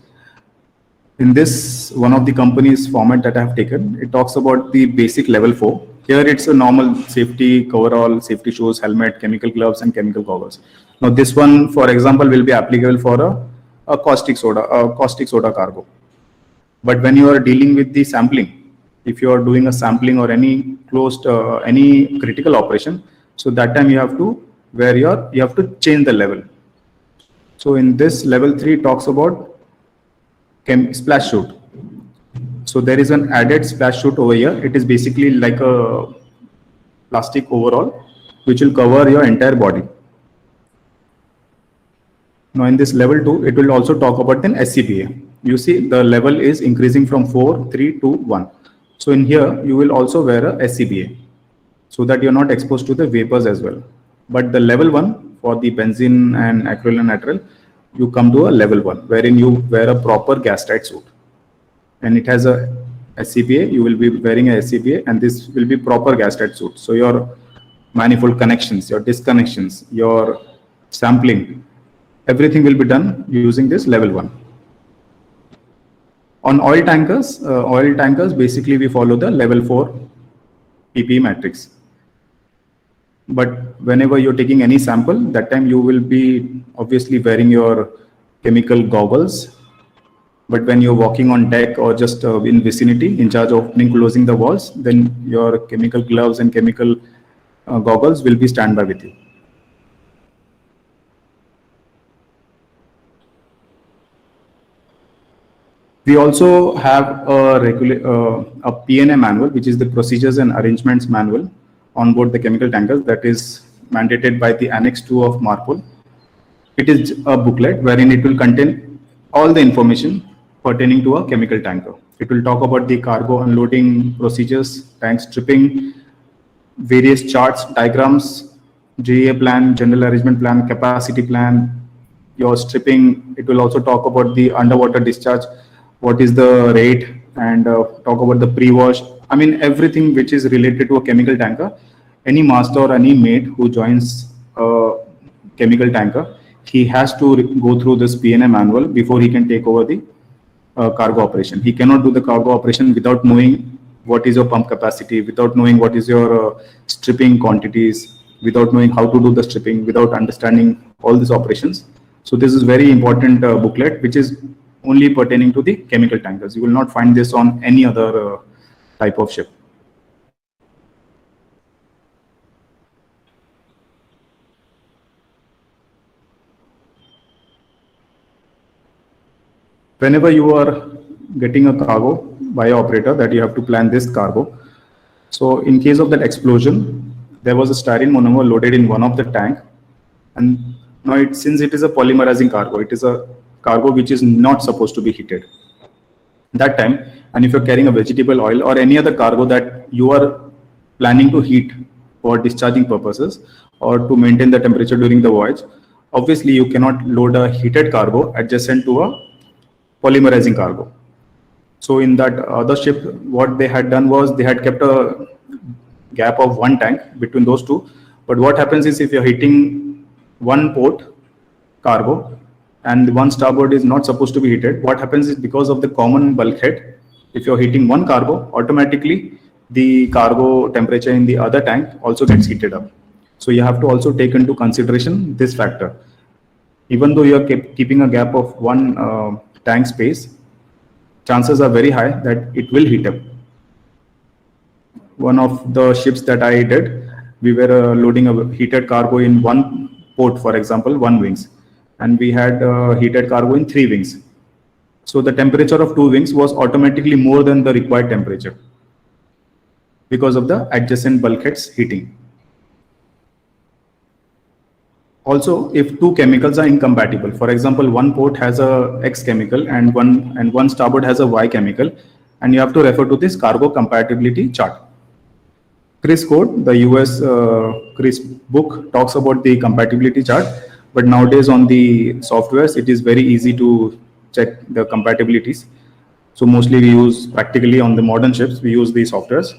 In this, one of the company's format that I have taken, it talks about the basic level 4. Here it's a normal safety coverall, safety shoes, helmet, chemical gloves and chemical goggles. Now this one, for example, will be applicable for a caustic soda cargo. But when you are dealing with the sampling, if you are doing a sampling or any closed, any critical operation, so that time you have to you have to change the level. So in this level 3 talks about splash chute. So there is an added splash chute over here. It is basically like a plastic overall, which will cover your entire body. Now in this level 2, it will also talk about then SCBA. You see the level is increasing from 4, 3 to 1. So in here, you will also wear a SCBA so that you're not exposed to the vapors as well. But the level 1 for the benzene and acrylonitrile, you come to a level 1 wherein you wear a proper gas tight suit. And it has a SCBA, you will be wearing a SCBA, and this will be proper gas tight suit. So your manifold connections, your disconnections, your sampling, everything will be done using this level 1. On oil tankers, basically we follow the level 4 PPE matrix. But whenever you're taking any sample, that time you will be obviously wearing your chemical goggles. But when you're walking on deck or just in vicinity, in charge of opening, closing the valves, then your chemical gloves and chemical goggles will be standby with you. We also have a P&A manual, which is the Procedures and Arrangements Manual on board the chemical tankers, that is mandated by the Annex 2 of MARPOL. It is a booklet wherein it will contain all the information pertaining to a chemical tanker. It will talk about the cargo unloading procedures, tank stripping, various charts, diagrams, GA plan, general arrangement plan, capacity plan, your stripping. It will also talk about the underwater discharge, what is the rate, and talk about the pre-wash. I mean, everything which is related to a chemical tanker. Any master or any mate who joins a chemical tanker, he has to go through this P&A manual before he can take over the cargo operation. He cannot do the cargo operation without knowing what is your pump capacity, without knowing what is your stripping quantities, without knowing how to do the stripping, without understanding all these operations. So this is very important booklet, which is only pertaining to the chemical tankers. You will not find this on any other type of ship. Whenever you are getting a cargo by an operator, that you have to plan this cargo. So in case of that explosion, there was a styrene monomer loaded in one of the tank, and now since it is a polymerizing cargo, it is a cargo which is not supposed to be heated that time. And if you're carrying a vegetable oil or any other cargo that you are planning to heat for discharging purposes or to maintain the temperature during the voyage, obviously you cannot load a heated cargo adjacent to a polymerizing cargo. So in that other ship, what they had done was they had kept a gap of one tank between those two. But what happens is, if you're heating one port cargo and one starboard is not supposed to be heated, what happens is, because of the common bulkhead, if you're heating one cargo, automatically the cargo temperature in the other tank also gets heated up. So you have to also take into consideration this factor. Even though you're keeping a gap of one tank space, chances are very high that it will heat up. One of the ships that I did, we were loading a heated cargo in one port, for example, one wings, and we had heated cargo in 3 wings. So the temperature of 2 wings was automatically more than the required temperature because of the adjacent bulkheads heating. Also, if 2 chemicals are incompatible, for example, one port has a X chemical and one starboard has a Y chemical, and you have to refer to this cargo compatibility chart. CRIS code, the US CRIS book, talks about the compatibility chart, but nowadays on the softwares, it is very easy to check the compatibilities. So mostly we use, practically on the modern ships, we use the softwares.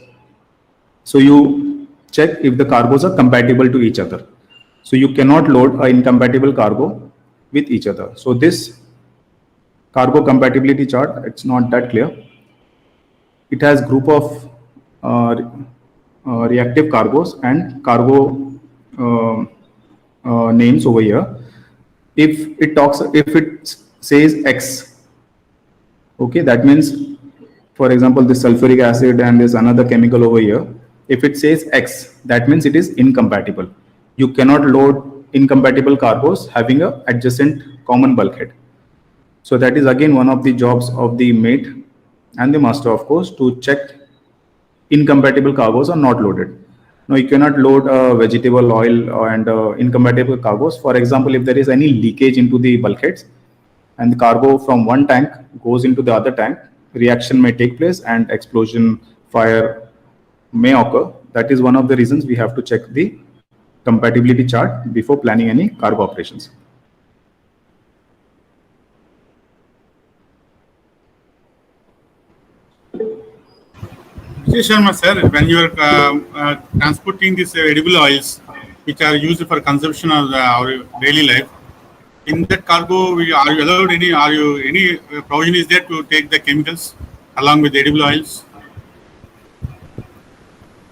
So you check if the cargos are compatible to each other. So you cannot load an incompatible cargo with each other. So this cargo compatibility chart, it's not that clear. It has group of reactive cargos and cargo names over here. If it says X, okay, that means, for example, this sulfuric acid and there's another chemical over here. If it says X, that means it is incompatible. You cannot load incompatible cargoes having a adjacent common bulkhead. So that is again one of the jobs of the mate and the master, of course, to check incompatible cargoes are not loaded. Now you cannot load vegetable oil and incompatible cargoes. For example, if there is any leakage into the bulkheads and the cargo from one tank goes into the other tank, reaction may take place and explosion, fire may occur. That is one of the reasons we have to check the compatibility chart before planning any cargo operations. Vijay Sharma, sir, when you are transporting these edible oils, which are used for consumption of our daily life, in that cargo, are you allowed any provision is there to take the chemicals along with the edible oils?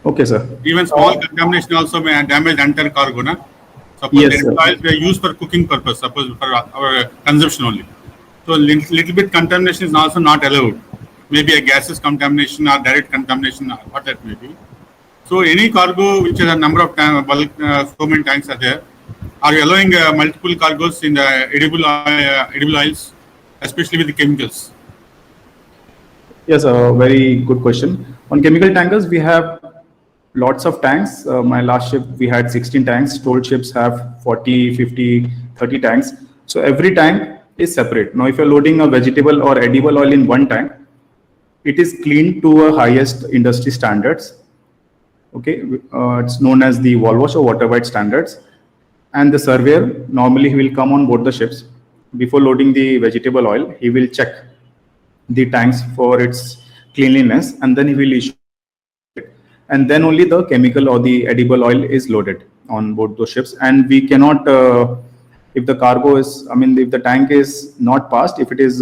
Okay, sir. Even small contamination also may damage the entire cargo, na? Suppose Yes, the edible sir. oils were used for cooking purpose, suppose for our consumption only. So little bit contamination is also not allowed. Maybe a gaseous contamination or direct contamination, what that may be. So any cargo which has a number of bulk so many tanks are there, are you allowing multiple cargoes in the edible oils, especially with the chemicals? Yes, a very good question. On chemical tankers, we have lots of tanks. My last ship, we had 16 tanks. Tolled ships have 40, 50, 30 tanks. So every tank is separate. Now, if you're loading a vegetable or edible oil in one tank, it is cleaned to a highest industry standards. Okay, it's known as the wall wash or water white standards. And the surveyor, normally he will come on board the ships. Before loading the vegetable oil, he will check the tanks for its cleanliness, and then he will issue it. And then only the chemical or the edible oil is loaded on board those ships. And we cannot, if the cargo is, if the tank is not passed, if it is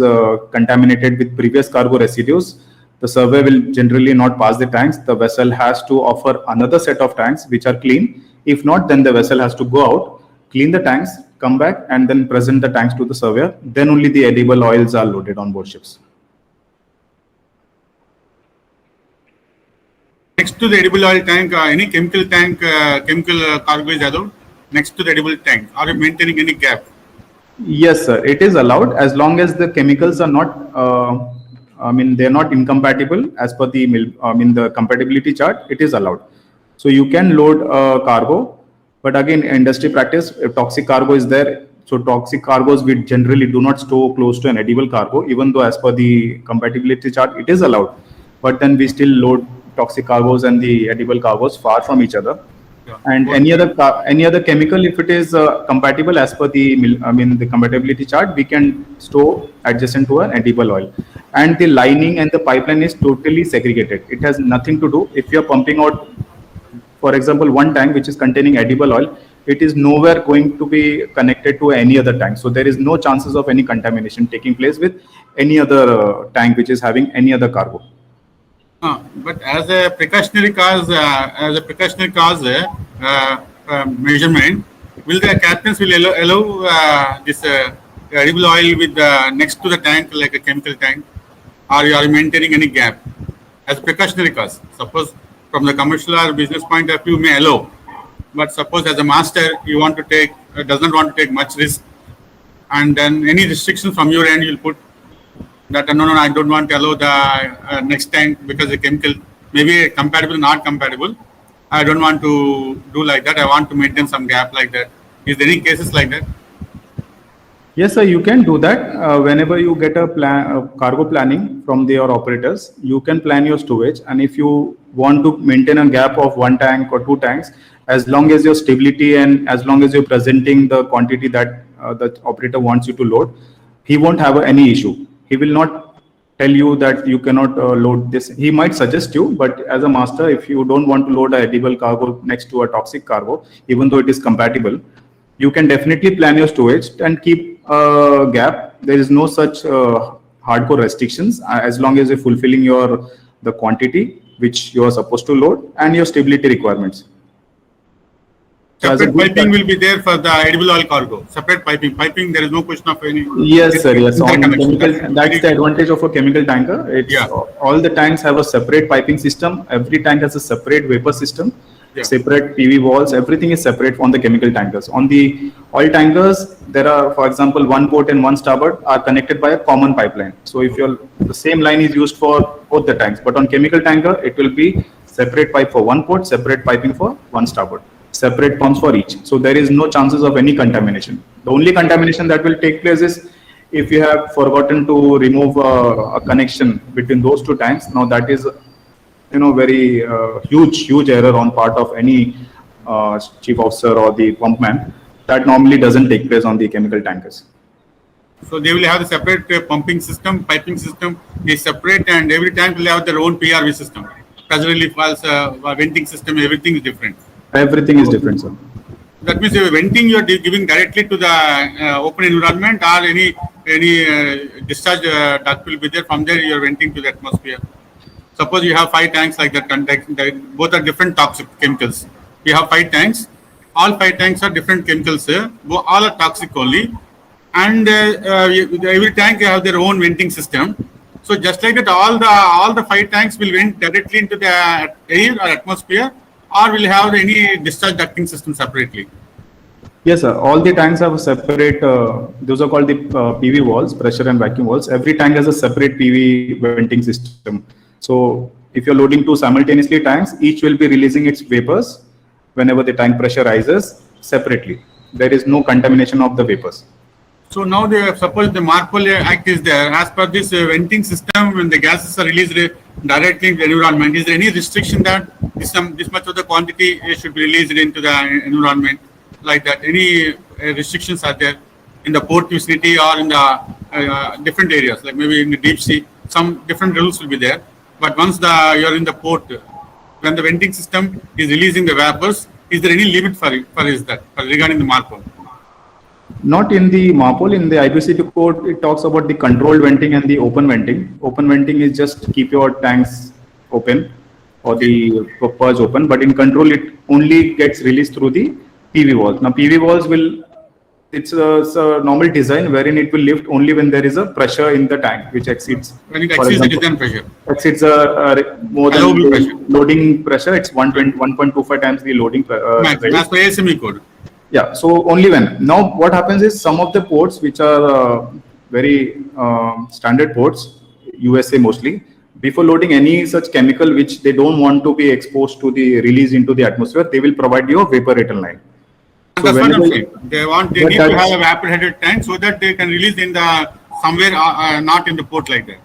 contaminated with previous cargo residues, the surveyor will generally not pass the tanks. The vessel has to offer another set of tanks which are clean. If not, then the vessel has to go out, clean the tanks, come back, and then present the tanks to the surveyor. Then only the edible oils are loaded on board ships. Next to the edible oil tank, any chemical tank, chemical cargo is allowed next to the edible tank. Are you maintaining any gap? Yes, sir. It is allowed as long as the chemicals are not, they are not incompatible as per the the compatibility chart. It is allowed. So you can load cargo, but again, industry practice, if toxic cargo is there. So toxic cargoes we generally do not store close to an edible cargo, even though as per the compatibility chart it is allowed. But then we still load toxic cargoes and the edible cargoes far from each other. Yeah. And any other chemical, if it is compatible as per the the compatibility chart, we can store adjacent to an edible oil. And the lining and the pipeline is totally segregated. It has nothing to do. If you are pumping out, for example, one tank which is containing edible oil, it is nowhere going to be connected to any other tank. So there is no chances of any contamination taking place with any other tank which is having any other cargo. But as a precautionary cause, measurement, will the captains will allow this edible oil with next to the tank like a chemical tank, or you are maintaining any gap as a precautionary cause? Suppose from the commercial or business point of view, may allow, but suppose as a master you want to take does not want to take much risk, and then any restriction from your end you'll put that no, I don't want to allow the next tank because the chemical may be compatible, not compatible. I don't want to do like that. I want to maintain some gap like that. Is there any cases like that? Yes, sir, you can do that. Whenever you get a cargo planning from your operators, you can plan your storage. And if you want to maintain a gap of one tank or two tanks, as long as your stability and as long as you're presenting the quantity that the operator wants you to load, he won't have any issue. He will not tell you that you cannot load this. He might suggest you, but as a master, if you don't want to load an edible cargo next to a toxic cargo, even though it is compatible, you can definitely plan your storage and keep a gap. There is no such hardcore restrictions as long as you're fulfilling the quantity which you are supposed to load and your stability requirements. So as a Separate good piping will be there for the edible oil cargo. Separate piping. Piping, there is no question of any. Yes, sir. Yes, on interconnection. chemical, that's the advantage of a chemical tanker. It's Yeah. all the tanks have a separate piping system. Every tank has a separate vapor system, Yeah. separate PV walls. Everything is separate on the chemical tankers. On the oil tankers, there are, for example, one port and one starboard are connected by a common pipeline. So if the same line is used for both the tanks, but on chemical tanker, it will be separate pipe for one port, separate piping for one starboard, separate pumps for each. So there is no chances of any contamination. The only contamination that will take place is if you have forgotten to remove a connection between those two tanks. Now that is, very huge error on part of any chief officer or the pump man. That normally doesn't take place on the chemical tankers. So they will have the separate pumping system, piping system is separate, and every tank will have their own PRV system. Pressure relief valves, venting system, everything is different. Everything is different, sir. That means if venting you are giving directly to the open environment, or any discharge duct will be there. From there you are venting to the atmosphere. Suppose you have 5 tanks like that, both are different toxic chemicals. You have 5 tanks. All 5 tanks are different chemicals. All are toxic only, and every tank have their own venting system. So just like that, all the 5 tanks will vent directly into the air or atmosphere, or will have any discharge ducting system separately. Yes, sir. All the tanks have a separate, those are called the PV walls, pressure and vacuum walls. Every tank has a separate PV venting system. So if you're loading 2 simultaneously tanks, each will be releasing its vapors whenever the tank pressure rises separately. There is no contamination of the vapors. So now suppose the MARPOL Act is there. As per this venting system, when the gases are released directly in the environment, is there any restriction that this much of the quantity should be released into the environment? Like that, any restrictions are there in the port vicinity or in the different areas, like maybe in the deep sea? Some different rules will be there. But once you're in the port, when the venting system is releasing the vapors, is there any limit for regarding the MARPOL? Not in the MARPOL. In the IPCT code, it talks about the controlled venting and the open venting. Open venting is just keep your tanks open or the purge open, but in control, it only gets released through the PV walls. Now, PV walls it's a normal design wherein it will lift only when there is a pressure in the tank which exceeds. When it exceeds the design pressure. Exceeds more than loading pressure. It's 1.25 times the loading pressure. As per ASME code. Yeah, so only when. Now what happens is some of the ports which are very standard ports, USA mostly, before loading any such chemical which they don't want to be exposed to the release into the atmosphere, they will provide you a vapor return line. So that's what I'm saying. They need to have a vapor headed tank so that they can release in the somewhere not in the port like that.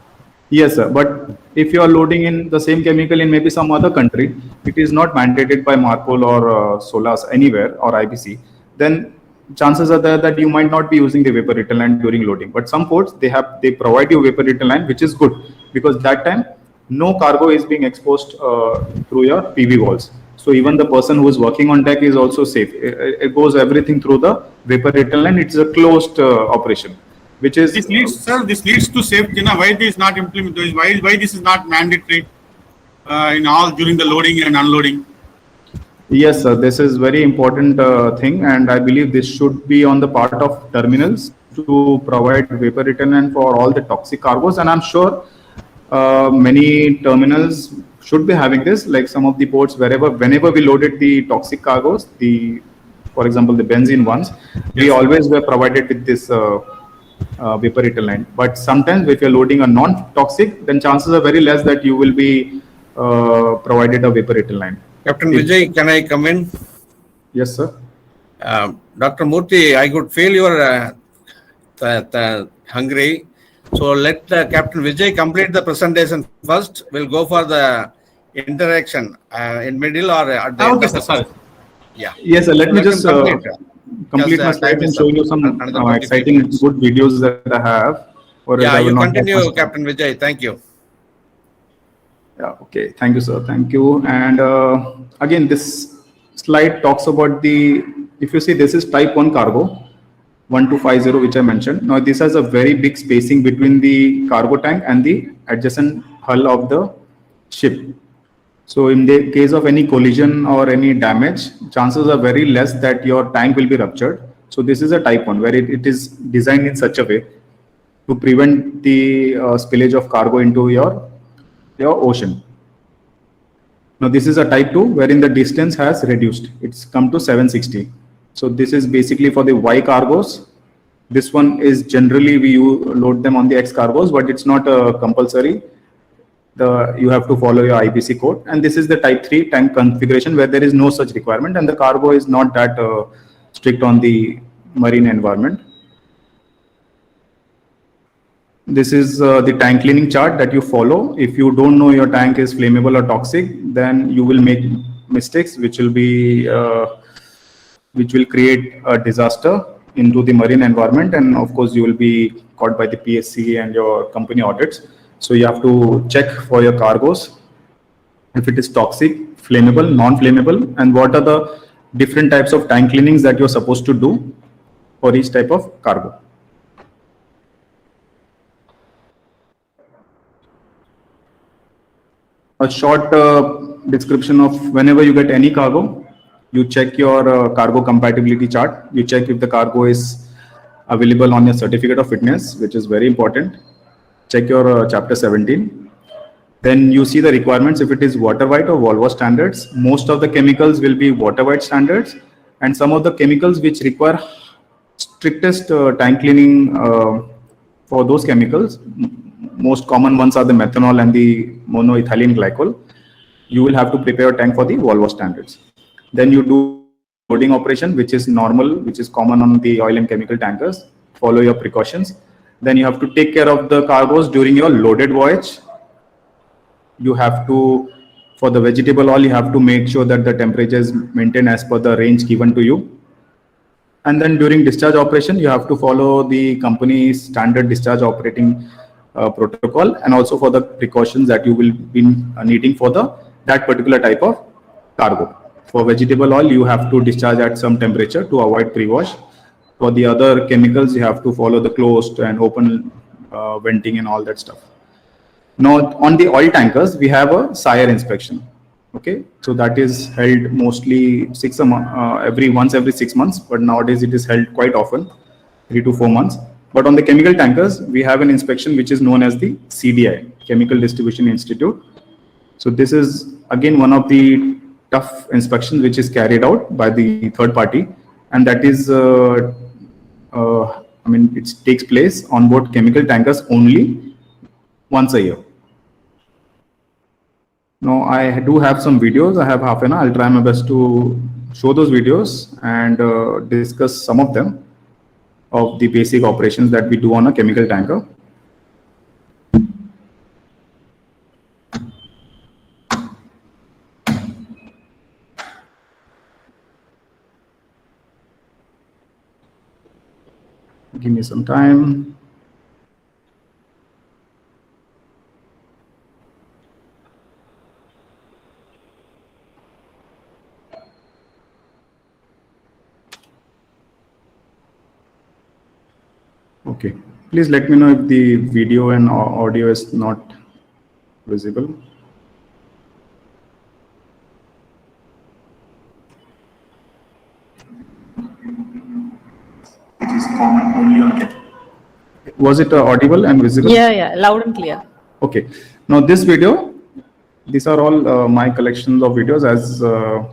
Yes, sir. But if you are loading in the same chemical in maybe some other country, it is not mandated by MARPOL or SOLAS anywhere or IBC, then chances are there that you might not be using the vapor return line during loading. But some ports, they provide you vapor return line, which is good because that time no cargo is being exposed through your PV walls. So even the person who is working on deck is also safe. It goes everything through the vapor return line. It's a closed operation, which is. This leads to safety. Why this is not implemented? Why this is not mandatory in all during the loading and unloading? Yes, sir. This is very important thing, and I believe this should be on the part of terminals to provide vapor return line for all the toxic cargos. And I'm sure many terminals should be having this, like some of the ports whenever we loaded the toxic cargos, for example, the benzene ones, we always were provided with this vapor return line. But sometimes if you're loading a non-toxic, then chances are very less that you will be provided a vapor return line. Captain Vijay, can I come in? Yes, sir. Dr. Murthy, I could feel your hungry. So let Captain Vijay complete the presentation first. We'll go for the interaction in middle or at the end of the session. Yeah. Yes, sir. Let me just complete my slides and show you some exciting good videos that I have. Yeah, you continue, Captain Vijay. Thank you. Yeah, okay. Thank you, sir. Thank you. And again, this slide talks about if you see, this is type 1 cargo, 1250, which I mentioned. Now, this has a very big spacing between the cargo tank and the adjacent hull of the ship. So in the case of any collision or any damage, chances are very less that your tank will be ruptured. So this is a type 1 where it is designed in such a way to prevent the spillage of cargo into your ocean. Now this is a type 2 wherein the distance has reduced. It's come to 760. So this is basically for the Y cargos. This one is generally we load them on the X cargos, but it's not compulsory. You have to follow your IBC code, and this is the type 3 tank configuration where there is no such requirement and the cargo is not that strict on the marine environment. This is the tank cleaning chart that you follow. If you don't know your tank is flammable or toxic, then you will make mistakes which will create a disaster into the marine environment, and of course you will be caught by the PSC and your company audits. So you have to check for your cargoes if it is toxic, flammable, non-flammable, and what are the different types of tank cleanings that you're supposed to do for each type of cargo. A short description of whenever you get any cargo, you check your cargo compatibility chart. You check if the cargo is available on your certificate of fitness, which is very important. Check your chapter 17. Then you see the requirements if it is water white or Volvo standards. Most of the chemicals will be water white standards, and some of the chemicals which require strictest tank cleaning for those chemicals. Most common ones are the methanol and the monoethylene glycol. You will have to prepare a tank for the Volvo standards. Then you do loading operation, which is normal, which is common on the oil and chemical tankers. Follow your precautions. Then you have to take care of the cargoes during your loaded voyage. You have to, for the vegetable oil, you have to make sure that the temperature is maintained as per the range given to you. And then during discharge operation, you have to follow the company's standard discharge operating protocol, and also for the precautions that you will be needing for that particular type of cargo. For vegetable oil, you have to discharge at some temperature to avoid pre-wash. For the other chemicals, you have to follow the closed and open venting and all that stuff. Now, on the oil tankers, we have a SIRE inspection. Okay, so that is held mostly once every 6 months, but nowadays it is held quite often, 3 to 4 months. But on the chemical tankers, we have an inspection which is known as the CDI, Chemical Distribution Institute. So this is again one of the tough inspections which is carried out by the third party, and that is, it takes place on board chemical tankers only once a year. Now I do have some videos. I have half an hour. I'll try my best to show those videos and discuss some of them of the basic operations that we do on a chemical tanker. Give me some time. Okay, please let me know if the video and audio is not visible. It is common only on. Was it audible and visible? Yeah, loud and clear. Okay, now this video, these are all my collections of videos, as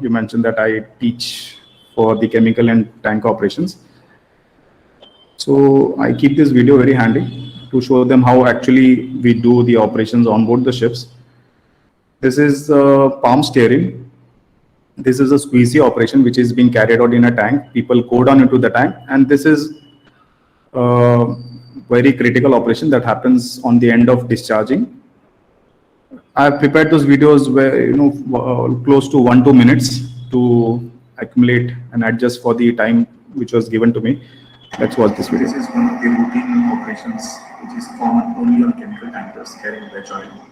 you mentioned that I teach for the chemical and tank operations. So I keep this video very handy to show them how actually we do the operations on board the ships. This is palm steering. This is a squeegee operation which is being carried out in a tank. People go down into the tank, and this is very critical operation that happens on the end of discharging. I have prepared those videos where, close to 1-2 minutes to accumulate and adjust for the time which was given to me. Let's watch this video. This is one of the routine operations which is common only on chemical tankers carrying veg oil.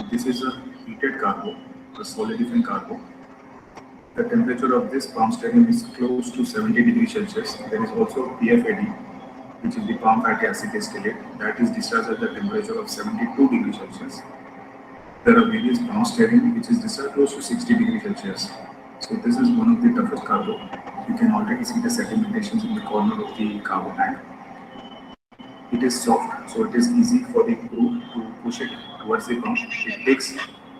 This is a heated cargo, a solidifying cargo. The temperature of this palm steering is close to 70 degrees Celsius. There is also PFAD, which is the palm fatty acid distillate, that is discharged at the temperature of 72 degrees Celsius. There are various ground steering which is desired close to 60 degrees Celsius. So this is one of the toughest cargo. You can already see the sedimentations in the corner of the cargo tank. It is soft, so it is easy for the crew to push it towards the pump. It takes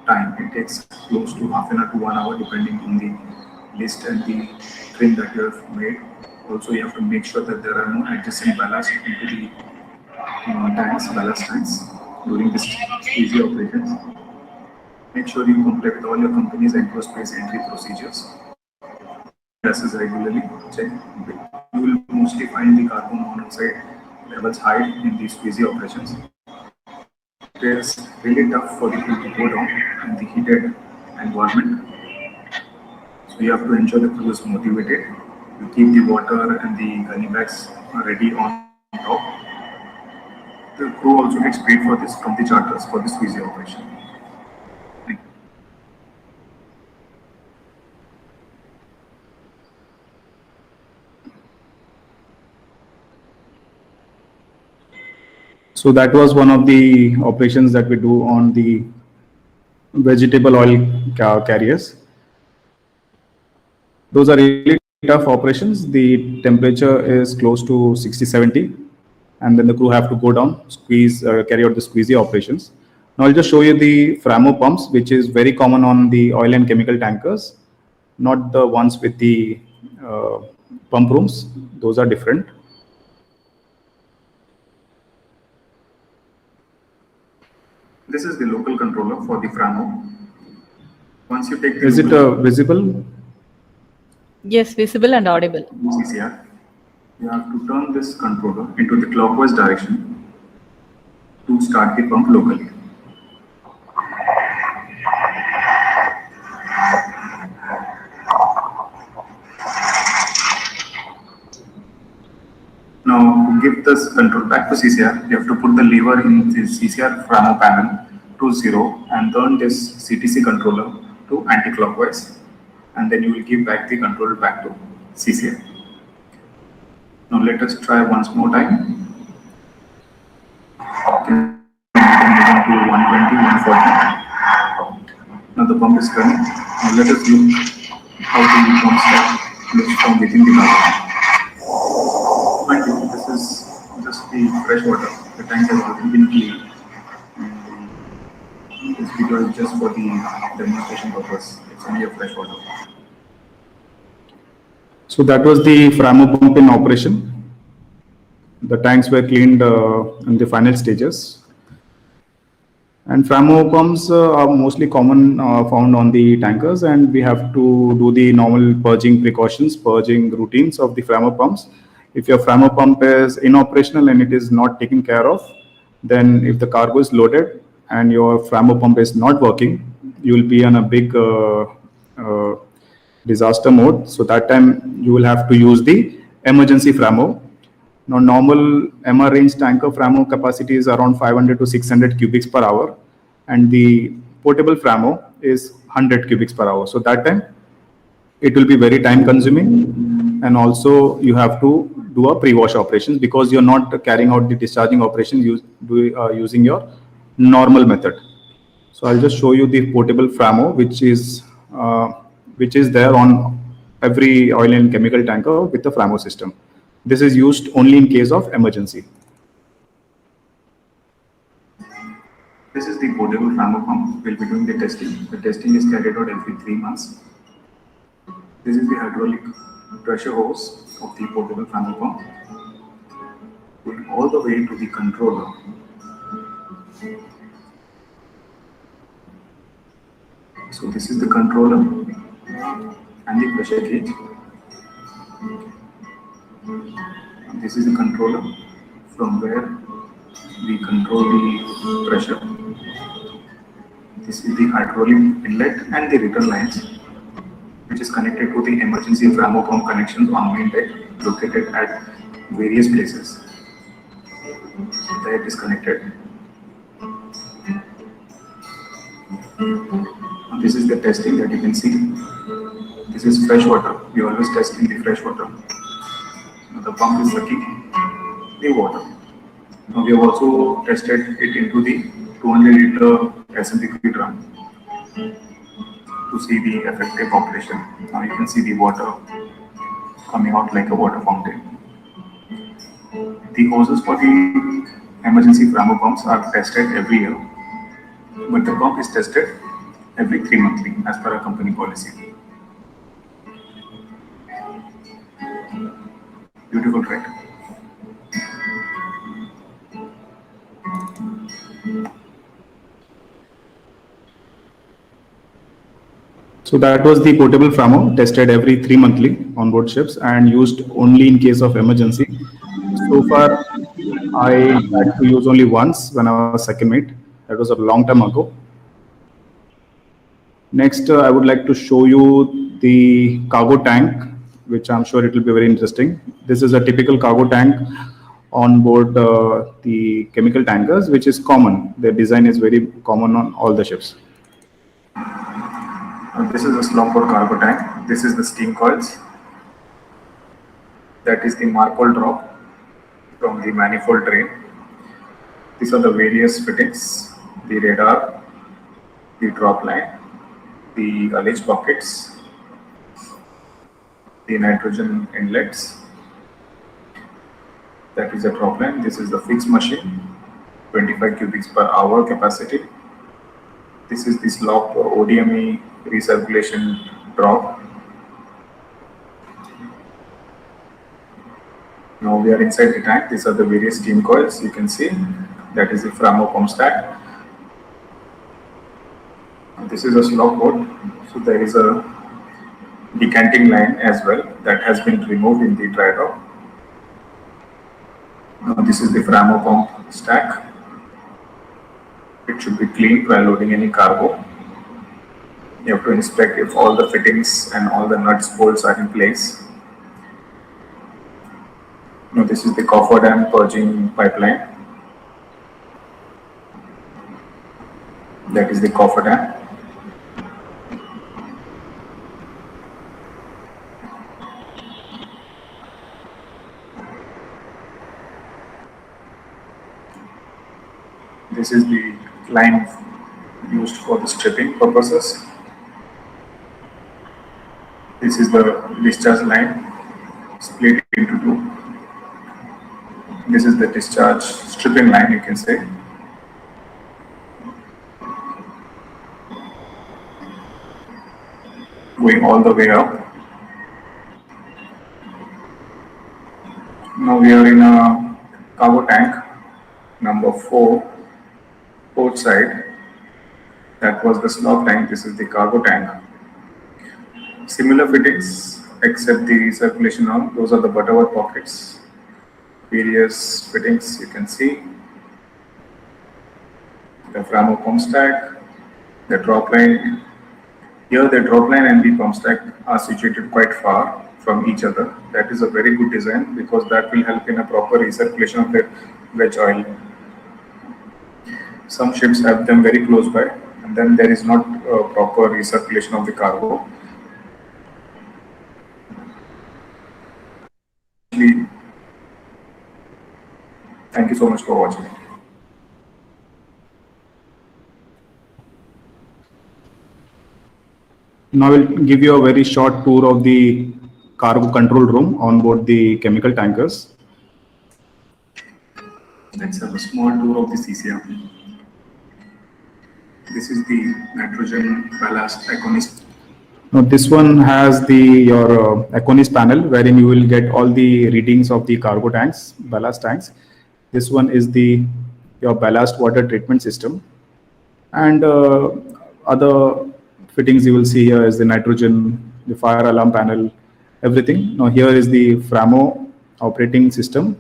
time. It takes close to half an hour to 1 hour depending on the list and the trim that you have made. Also, you have to make sure that there are no adjacent ballast into the ballast tanks during this easy operations. Make sure you comply with all your company's enclosed space entry procedures. Gases regularly check. You will mostly find the carbon monoxide levels high in these squeezy operations. It is really tough for the crew to go down in the heated environment. So you have to ensure the crew is motivated. You keep the water and the gunny bags ready on top. The crew also gets paid for this from the charters for this squeezy operation. So that was one of the operations that we do on the vegetable oil carriers. Those are really tough operations. The temperature is close to 60-70, and then the crew have to go down, carry out the squeezy operations. Now I'll just show you the Framo pumps, which is very common on the oil and chemical tankers, not the ones with the pump rooms. Those are different. This is the local controller for the Framo. Once you take the is it visible? Yes, visible and audible. CCR. You have to turn this controller into the clockwise direction to start the pump locally. Now, to give this control back to CCR, you have to put the lever in the CCR Framo panel to 0 and turn this CTC controller to anti-clockwise, and then you will give back the control back to CCR. Now let us try once more time. Okay. To 120, 140. Now the pump is running. Now let us look how the pump stack looks from within the cargo. Thank you. This is just the fresh water. The tank has already been cleaned. This video is just for the demonstration purpose. It's only a fresh water. So that was the Framo pump in operation. The tanks were cleaned in the final stages. And Framo pumps are mostly common found on the tankers, and we have to do the normal purging precautions, purging routines of the Framo pumps. If your Framo pump is inoperational and it is not taken care of, then if the cargo is loaded and your Framo pump is not working, you will be on a big disaster mode. So that time you will have to use the emergency Framo. Now normal MR range tanker Framo capacity is around 500 to 600 cubics per hour, and the portable Framo is 100 cubics per hour. So that time it will be very time consuming, and also you have to do a pre-wash operations because you're not carrying out the discharging operations using your normal method. So I'll just show you the portable Framo, which is there on every oil and chemical tanker with the Framo system. This is used only in case of emergency. This is the portable Framo pump. We'll be doing the testing. The testing is carried out every 3 months. This is the hydraulic pressure hose of the portable Framo pump, going all the way to the controller. So this is the controller and the pressure gauge. This is the controller from where we control the pressure. This is the hydraulic inlet and the return lines, which is connected to the emergency Framo pump connections on main deck located at various places. So there it is connected. Now this is the testing that you can see. This is fresh water. We always test in the fresh water. Now the pump is sucking the water. Now we have also tested it into the 200 liter SMP drum to see the effective operation. Now you can see the water coming out like a water fountain. The hoses for the emergency Framo pumps are tested every year, but the pump is tested every 3 monthly as per our company policy. Beautiful, right? So that was the portable Framo, tested every 3 monthly on board ships and used only in case of emergency. So far, I had to use only once when I was second mate. That was a long time ago. Next, I would like to show you the cargo tank, which I'm sure it will be very interesting. This is a typical cargo tank on board the chemical tankers, which is common. The design is very common on all the ships. This is a slop-board cargo tank. This is the steam coils. That is the Marpol drop from the manifold drain. These are the various fittings, the radar, the drop line, the ullage buckets, the nitrogen inlets. That is a drop line. This is the fixed machine, 25 cubics per hour capacity. This is the slop ODME recirculation drop. Now we are inside the tank. These are the various steam coils. You can see that is the Framo pump stack. This is a slop board. So there is a decanting line as well that has been removed in the dry dock. Now this is the Framo pump stack. It should be cleaned while loading any cargo. You have to inspect if all the fittings and all the nuts, bolts are in place. Now this is the cofferdam purging pipeline. That is the cofferdam. This is the line used for the stripping purposes. This is the discharge line split into two. This is the discharge stripping line, you can say. Going all the way up. Now we are in a cargo tank number 4, port side. That was the slop tank. This is the cargo tank. Similar fittings except the circulation arm. Those are the butterworth pockets. Various fittings you can see. The Framo pump stack, the drop line. Here the drop line and the pump stack are situated quite far from each other. That is a very good design because that will help in a proper recirculation of the veg oil. Some ships have them very close by and then there is not a proper recirculation of the cargo. Thank you so much for watching. Now I will give you a very short tour of the cargo control room on board the chemical tankers. Let's have a small tour of the CCR. This is the nitrogen ballast Aconist. Now this one has the your Aconist panel wherein you will get all the readings of the cargo tanks, ballast tanks. This one is the your ballast water treatment system, and other fittings you will see here is the nitrogen, the fire alarm panel, everything. Now here is the Framo operating system.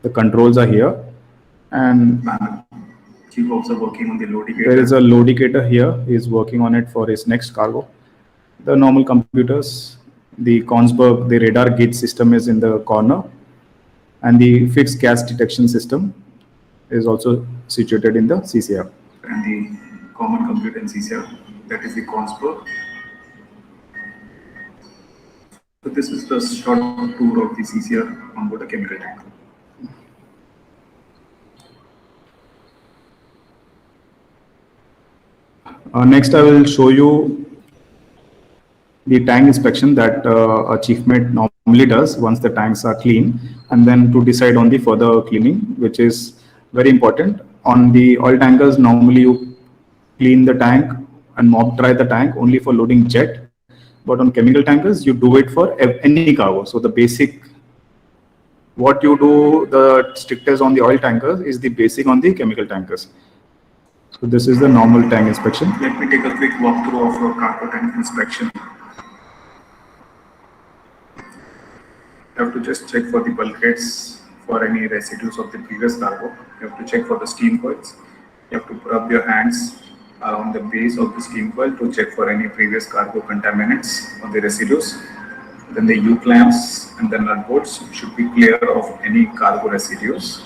The controls are here, and Chief Officer working on the loadicator. There is a loadicator here. He is working on it for his next cargo. The normal computers, the Kongsberg, the radar gauge system is in the corner, and the fixed gas detection system is also situated in the CCR. And the common computer in CCR, that is the Kongsberg. So this is the short tour of the CCR on board a chemical tank. Next, I will show you the tank inspection that a chief mate normally does once the tanks are clean, and then to decide on the further cleaning, which is very important. On the oil tankers, normally you clean the tank and mop dry the tank only for loading jet, but on chemical tankers, you do it for any cargo. So the basic, what you do, the strictest on the oil tankers is the basic on the chemical tankers. So this is the normal tank inspection. Let me take a quick walkthrough of a cargo tank inspection. You have to just check for the bulkheads for any residues of the previous cargo. You have to check for the steam coils. You have to rub your hands around the base of the steam coil to check for any previous cargo contaminants or the residues. Then the U-clamps and the nut bolts should be clear of any cargo residues.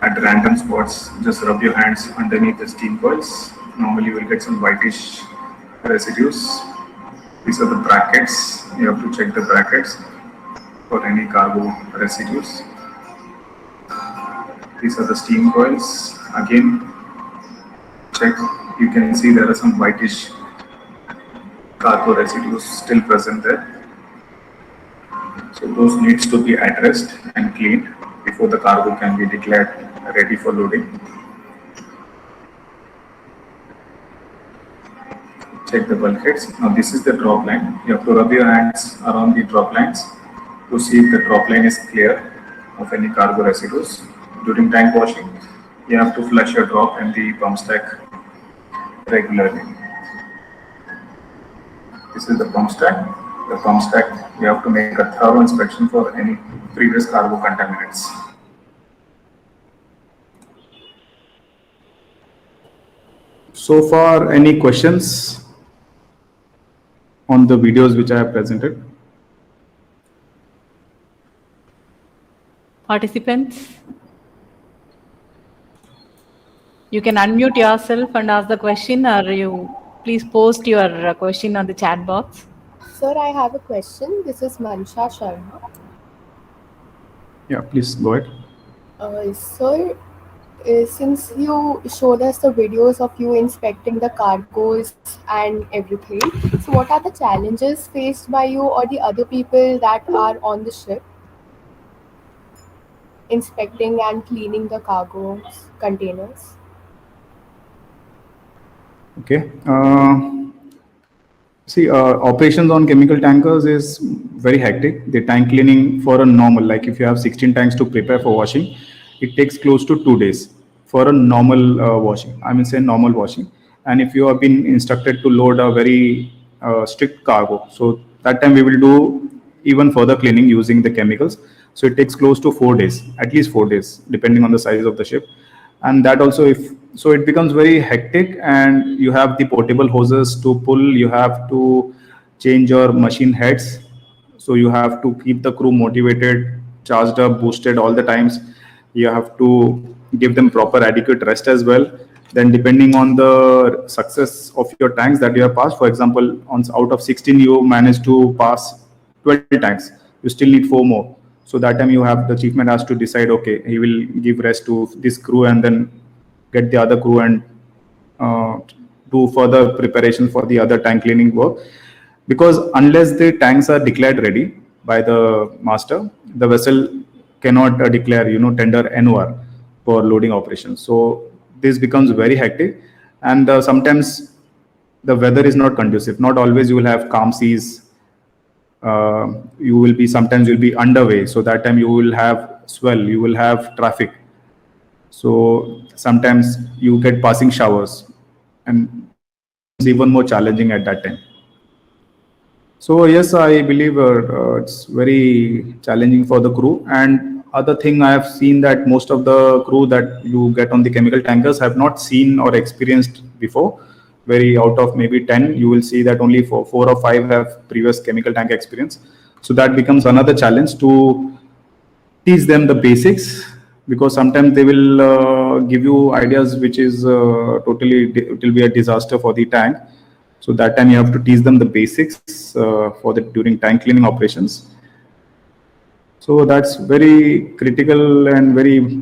At random spots, just rub your hands underneath the steam coils. Normally you will get some whitish residues. These are the brackets. You have to check the brackets for any cargo residues. These are the steam coils. Again, check. You can see there are some whitish cargo residues still present there. So those needs to be addressed and cleaned before the cargo can be declared ready for loading. Check the bulkheads. Now this is the drop line. You have to rub your hands around the drop lines to see if the drop line is clear of any cargo residues. During tank washing, you have to flush your drop and the pump stack regularly. This is the pump stack. The pump stack, you have to make a thorough inspection for any previous cargo contaminants. So far, any questions on the videos which I have presented? Participants, you can unmute yourself and ask the question, or you please post your question on the chat box. Sir, I have a question. This is Mansha Sharma. Yeah, please go ahead. Sir, since you showed us the videos of you inspecting the cargoes and everything, so what are the challenges faced by you or the other people that are on the ship inspecting and cleaning the cargoes, containers? Okay. Operations on chemical tankers is very hectic. The tank cleaning for a normal, like if you have 16 tanks to prepare for washing, it takes close to 2 days for a normal washing. I mean, say normal washing. And if you have been instructed to load a very strict cargo, so that time we will do even further cleaning using the chemicals. So it takes close to 4 days, at least 4 days, depending on the size of the ship. And that also, it becomes very hectic, and you have the portable hoses to pull, you have to change your machine heads. So you have to keep the crew motivated, charged up, boosted all the times. You have to give them proper adequate rest as well. Then depending on the success of your tanks that you have passed, for example, out of 16, you manage to pass 12 tanks, you still need 4 more. So that time the chief mate has to decide, okay, he will give rest to this crew and then get the other crew and do further preparation for the other tank cleaning work. Because unless the tanks are declared ready by the master, the vessel cannot declare, tender NOR for loading operations. So this becomes very hectic, and sometimes the weather is not conducive. Not always you will have calm seas. Sometimes you'll be underway. So that time you will have swell, you will have traffic. So sometimes you get passing showers, and it's even more challenging at that time. So yes, I believe it's very challenging for the crew. And other thing, I have seen that most of the crew that you get on the chemical tankers have not seen or experienced before. Very out of maybe 10, you will see that only 4 or 5 have previous chemical tank experience. So that becomes another challenge to teach them the basics, because sometimes they will give you ideas which is it will be a disaster for the tank. So that time you have to teach them the basics during tank cleaning operations. So that's very critical and very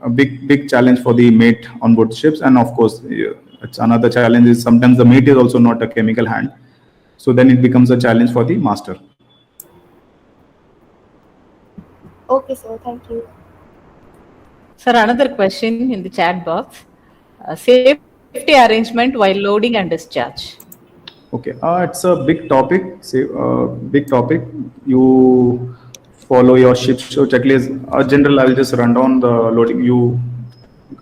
a big challenge for the mate on board ships. And of course, it's another challenge is sometimes the mate is also not a chemical hand. So then it becomes a challenge for the master. Okay, sir. Thank you. Sir, another question in the chat box. Safety arrangement while loading and discharge. Okay, it's a big topic. Big topic. You follow your ship show checklist. General, I will just run down the loading. You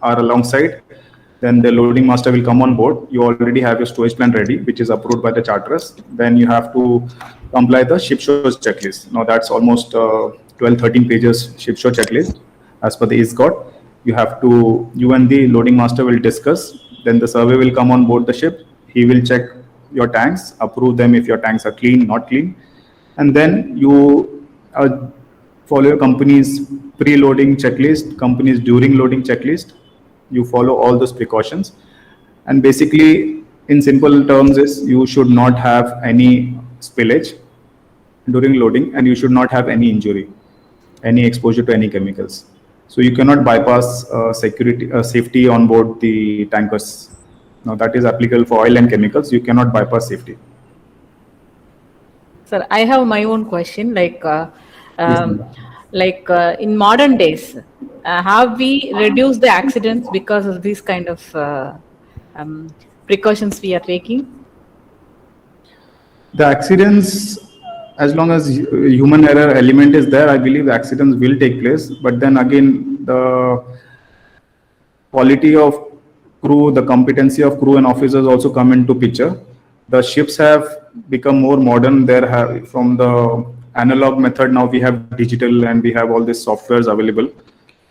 are alongside. Then the loading master will come on board. You already have your storage plan ready, which is approved by the charterers. Then you have to comply the ship shows checklist. Now that's almost 12-13 pages ship show checklist as per the ISGOT. You and the loading master will discuss. Then the survey will come on board the ship. He will check your tanks, approve them if your tanks are clean, not clean. And then you follow your company's pre-loading checklist, company's during loading checklist. You follow all those precautions. And basically, in simple terms, is you should not have any spillage during loading, and you should not have any injury, any exposure to any chemicals. So you cannot bypass safety on board the tankers. Now that is applicable for oil and chemicals. You cannot bypass safety. Sir, I have my own question. In modern days, have we reduced the accidents because of these kind of precautions we are taking? The accidents, as long as human error element is there, I believe accidents will take place. But then again, the quality of crew, the competency of crew and officers also come into picture. The ships have become more modern. From the analog method, now we have digital and we have all these softwares available.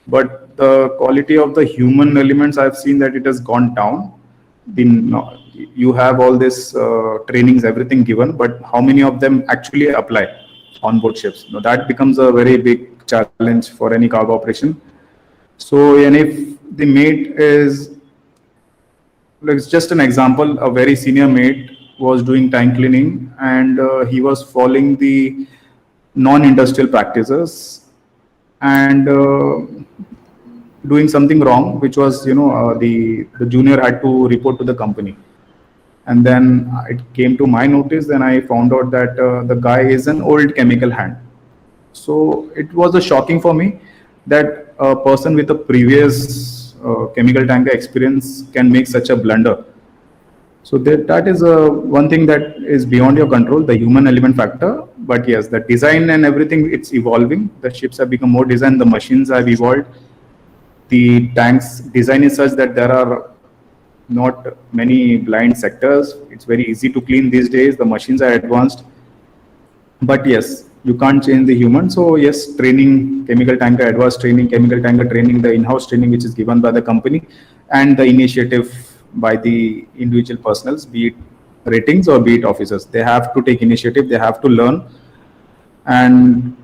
But the quality of the human elements, I've seen that it has gone down. You have all this trainings, everything given, but how many of them actually apply on board ships? Now that becomes a very big challenge for any cargo operation. So, and if the mate is, it's just an example, a very senior mate was doing tank cleaning and he was following the non-industrial practices and doing something wrong, which was, the junior had to report to the company. And then it came to my notice, and I found out that the guy is an old chemical hand. So it was a shocking for me that a person with a previous chemical tanker experience can make such a blunder. So that is one thing that is beyond your control, the human element factor. But yes, the design and everything, it's evolving. The ships have become more designed, the machines have evolved. The tanks design is such that there are not many blind sectors. It's very easy to clean these days. The machines are advanced. But yes, you can't change the human. So yes, training, chemical tanker advanced training, chemical tanker training, the in-house training which is given by the company, and the initiative by the individual personals, be it ratings or be it officers. They have to take initiative, they have to learn and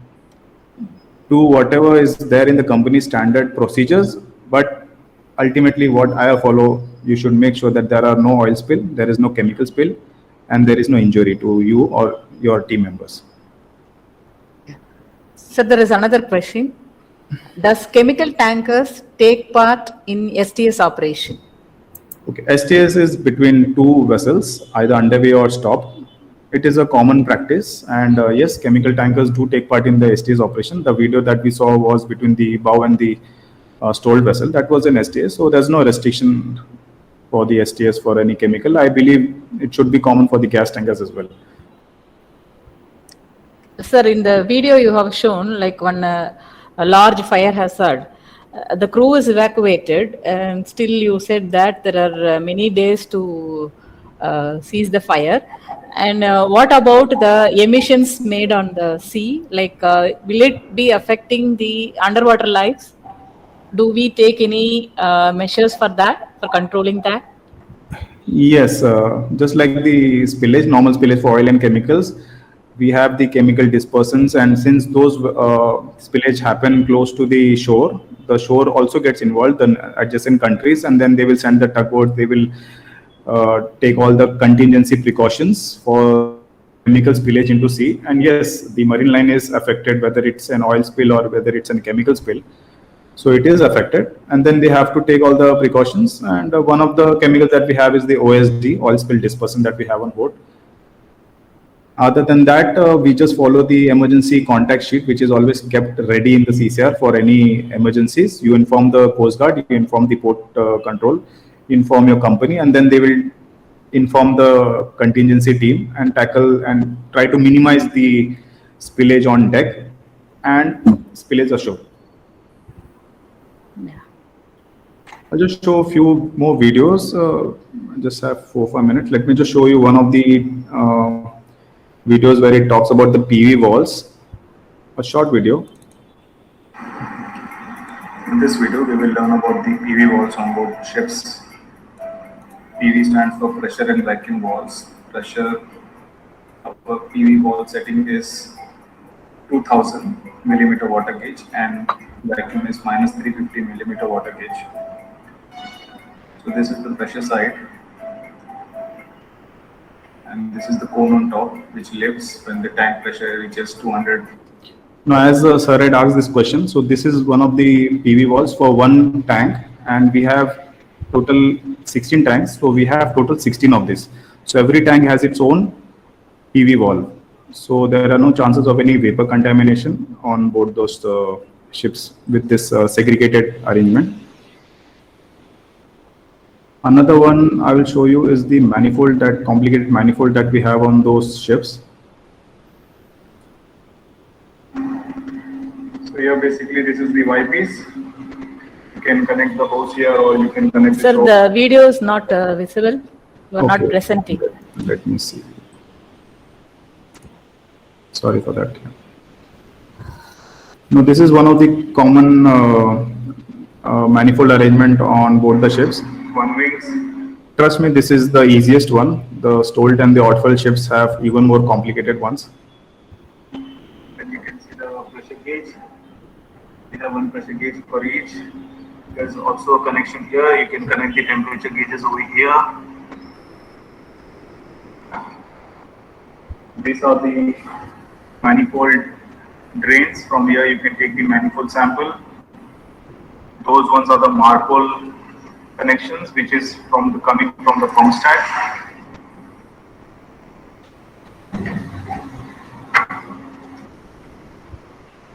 do whatever is there in the company standard procedures. But ultimately what I follow, you should make sure that there are no oil spill, there is no chemical spill, and there is no injury to you or your team members. So there is another question. Does chemical tankers take part in STS operation? Okay, STS is between two vessels, either underway or stopped. It is a common practice, and yes, chemical tankers do take part in the STS operation. The video that we saw was between the bow and the stalled vessel. That was an STS, so there's no restriction for the STS for any chemical. I believe it should be common for the gas tankers as well. Sir, in the video you have shown, like when a large fire hazard, the crew is evacuated, and still you said that there are many days to cease the fire. And what about the emissions made on the sea? Like, will it be affecting the underwater lives? Do we take any measures for that, for controlling that? Yes, just like the spillage, normal spillage for oil and chemicals, we have the chemical dispersants, and since those spillage happen close to the shore also gets involved, the adjacent countries, and then they will send the tugboat, they will take all the contingency precautions for chemical spillage into sea. And yes, the marine line is affected, whether it's an oil spill or whether it's a chemical spill. So it is affected, and then they have to take all the precautions. And one of the chemicals that we have is the OSD, oil spill dispersant, that we have on board. Other than that, we just follow the emergency contact sheet, which is always kept ready in the CCR for any emergencies. You inform the Coast Guard, you inform the port control, inform your company, and then they will inform the contingency team and tackle and try to minimize the spillage on deck and spillage ashore. Yeah. I'll just show a few more videos. I just have 4-5 minutes. Let me just show you one of the videos where it talks about the PV walls. A short video. In this video, we will learn about the PV walls on board ships. PV stands for pressure and vacuum walls. Pressure of a PV wall setting is 2000 millimeter water gauge, and vacuum is minus 350 millimeter water gauge. So this is the pressure side, and this is the cone on top, which lifts when the tank pressure reaches 200. Now, as sir had asked this question, so this is one of the PV walls for one tank, and we have total 16 tanks. So we have total 16 of this. So every tank has its own PV wall. So there are no chances of any vapor contamination on board those ships with this segregated arrangement. Another one I will show you is the manifold, that complicated manifold that we have on those ships. So here basically this is the Y piece. You can connect the hose here, or you can connect Sir, the video is not visible. You are not Okay. presenting. Let me see. Sorry for that. No, this is one of the common manifold arrangement on board the ships. One wings. Trust me, this is the easiest one. The Stolt and the Odfjell ships have even more complicated ones. Then you can see the pressure gauge. We have one pressure gauge for each. There's also a connection here. You can connect the temperature gauges over here. These are the manifold drains. From here you can take the manifold sample. Those ones are the marpole connections, which is coming from the pump stack.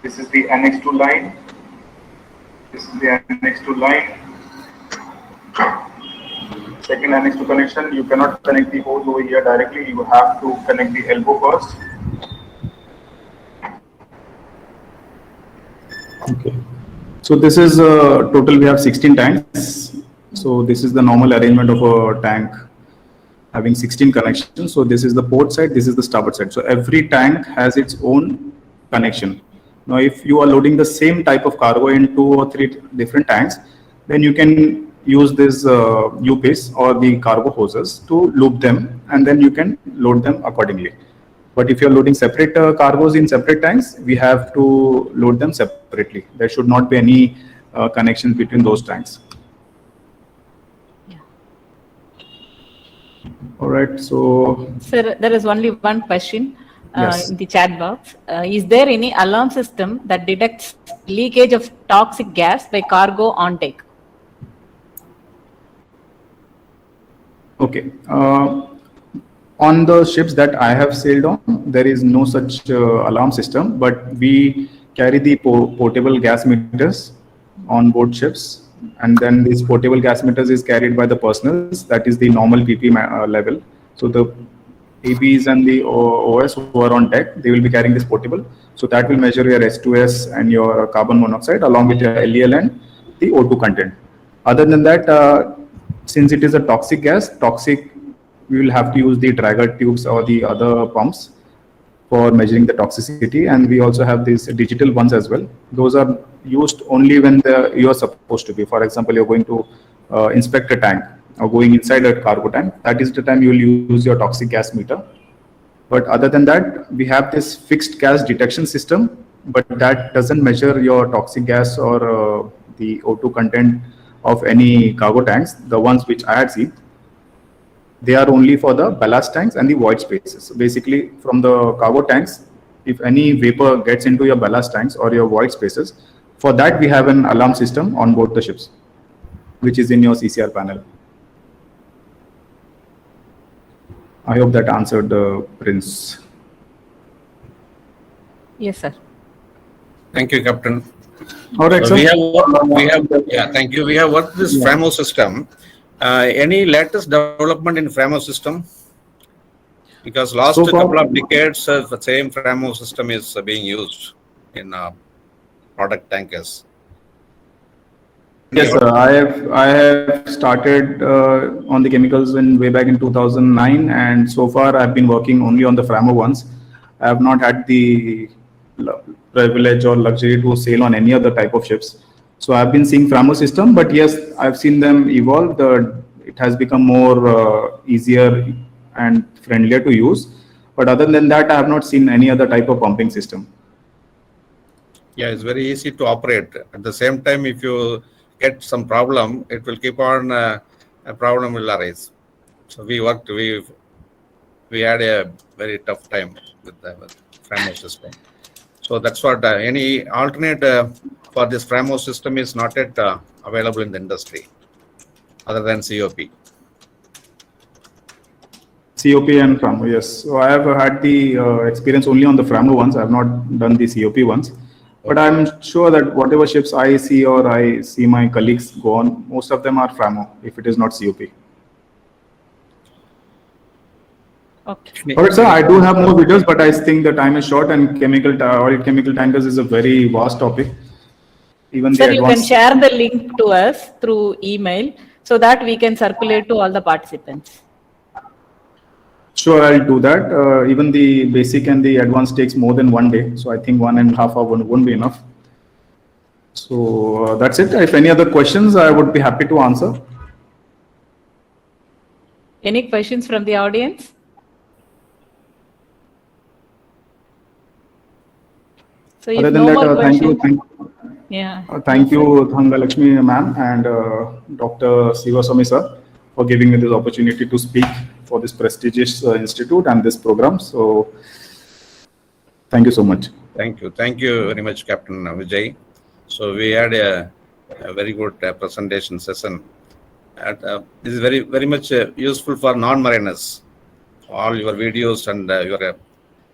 This is the annex to line. This is the annex to line. Second annex to connection, you cannot connect the hose over here directly. You have to connect the elbow first. Okay. So this is total, we have 16 tanks. So this is the normal arrangement of a tank having 16 connections. So this is the port side, this is the starboard side. So every tank has its own connection. Now, if you are loading the same type of cargo in 2 or 3 different tanks, then you can use this U-piece or the cargo hoses to loop them, and then you can load them accordingly. But if you're loading separate cargoes in separate tanks, we have to load them separately. There should not be any connection between those tanks. Yeah. All right, so... Sir, there is only one question Yes. in the chat box. Is there any alarm system that detects leakage of toxic gas by cargo on deck? Okay. On the ships that I have sailed on, there is no such alarm system, but we carry the portable gas meters on board ships, and then this portable gas meters is carried by the personnel. That is the normal PP level. So the ABs and the OS who are on deck, they will be carrying this portable. So that will measure your S2S and your carbon monoxide along with your LEL and the O2 content. Other than that, since it is a toxic gas, we will have to use the dragger tubes or the other pumps for measuring the toxicity. And we also have these digital ones as well. Those are used only when you are supposed to be. For example, you're going to inspect a tank or going inside a cargo tank. That is the time you will use your toxic gas meter. But other than that, we have this fixed gas detection system, but that doesn't measure your toxic gas or the O2 content of any cargo tanks. The ones which I had seen, they are only for the ballast tanks and the void spaces. So basically, from the cargo tanks, if any vapor gets into your ballast tanks or your void spaces, For that, we have an alarm system on board the ships, which is in your CCR panel. I hope that answered Prince. Yes, sir. Thank you, Captain. All right, So sir. thank you. We have worked this FRAMO system. Any latest development in FRAMO system? Because last couple of decades, the same FRAMO system is being used in product tankers. Yes, sir. I have started on the chemicals way back in 2009, and so far I've been working only on the FRAMO ones. I have not had the privilege or luxury to sail on any other type of ships. So I've been seeing FRAMO system, but yes, I've seen them evolve. It has become more easier and friendlier to use. But other than that, I have not seen any other type of pumping system. Yeah, it's very easy to operate. At the same time, if you get some problem, it will keep on, a problem will arise. So we had a very tough time with the FRAMO system. So that's what any alternate for this FRAMO system is not yet available in the industry other than COP. COP and FRAMO, yes. So I have had the experience only on the FRAMO ones. I have not done the COP ones. But I'm sure that whatever ships I see or I see my colleagues go on, most of them are FRAMO, if it is not COP. Okay. All right, sir, I do have more videos, but I think the time is short, and oil chemical tankers is a very vast topic. Even Sir, you can share the link to us through email so that we can circulate to all the participants. Sure, I'll do that. Even the basic and the advanced takes more than 1 day. So I think 1.5 hours won't be enough. So that's it. If any other questions, I would be happy to answer. Any questions from the audience? So if no more questions, thank you, Thangalakshmi ma'am and Dr. Sivaswamy sir for giving me this opportunity to speak for this prestigious institute and this program. So thank you so much. Thank you. Thank you very much, Captain Vijay. So we had a very good presentation session. This is very much useful for non-mariners. All your videos and your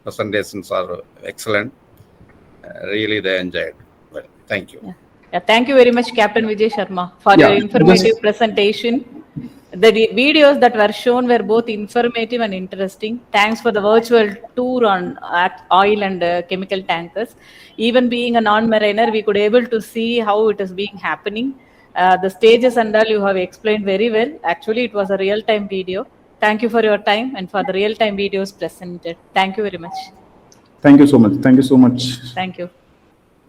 presentations are excellent. Really, they enjoyed. Well, thank you. Yeah, thank you very much, Captain Vijay Sharma, for your informative presentation. The videos that were shown were both informative and interesting. Thanks for the virtual tour on oil and chemical tankers. Even being a non-mariner, we could able to see how it is being happening. The stages and all you have explained very well. Actually, it was a real-time video. Thank you for your time and for the real-time videos presented. Thank you very much. Thank you so much. Thank you so much. Thank you.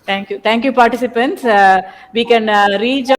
Thank you. Thank you, participants. We can reach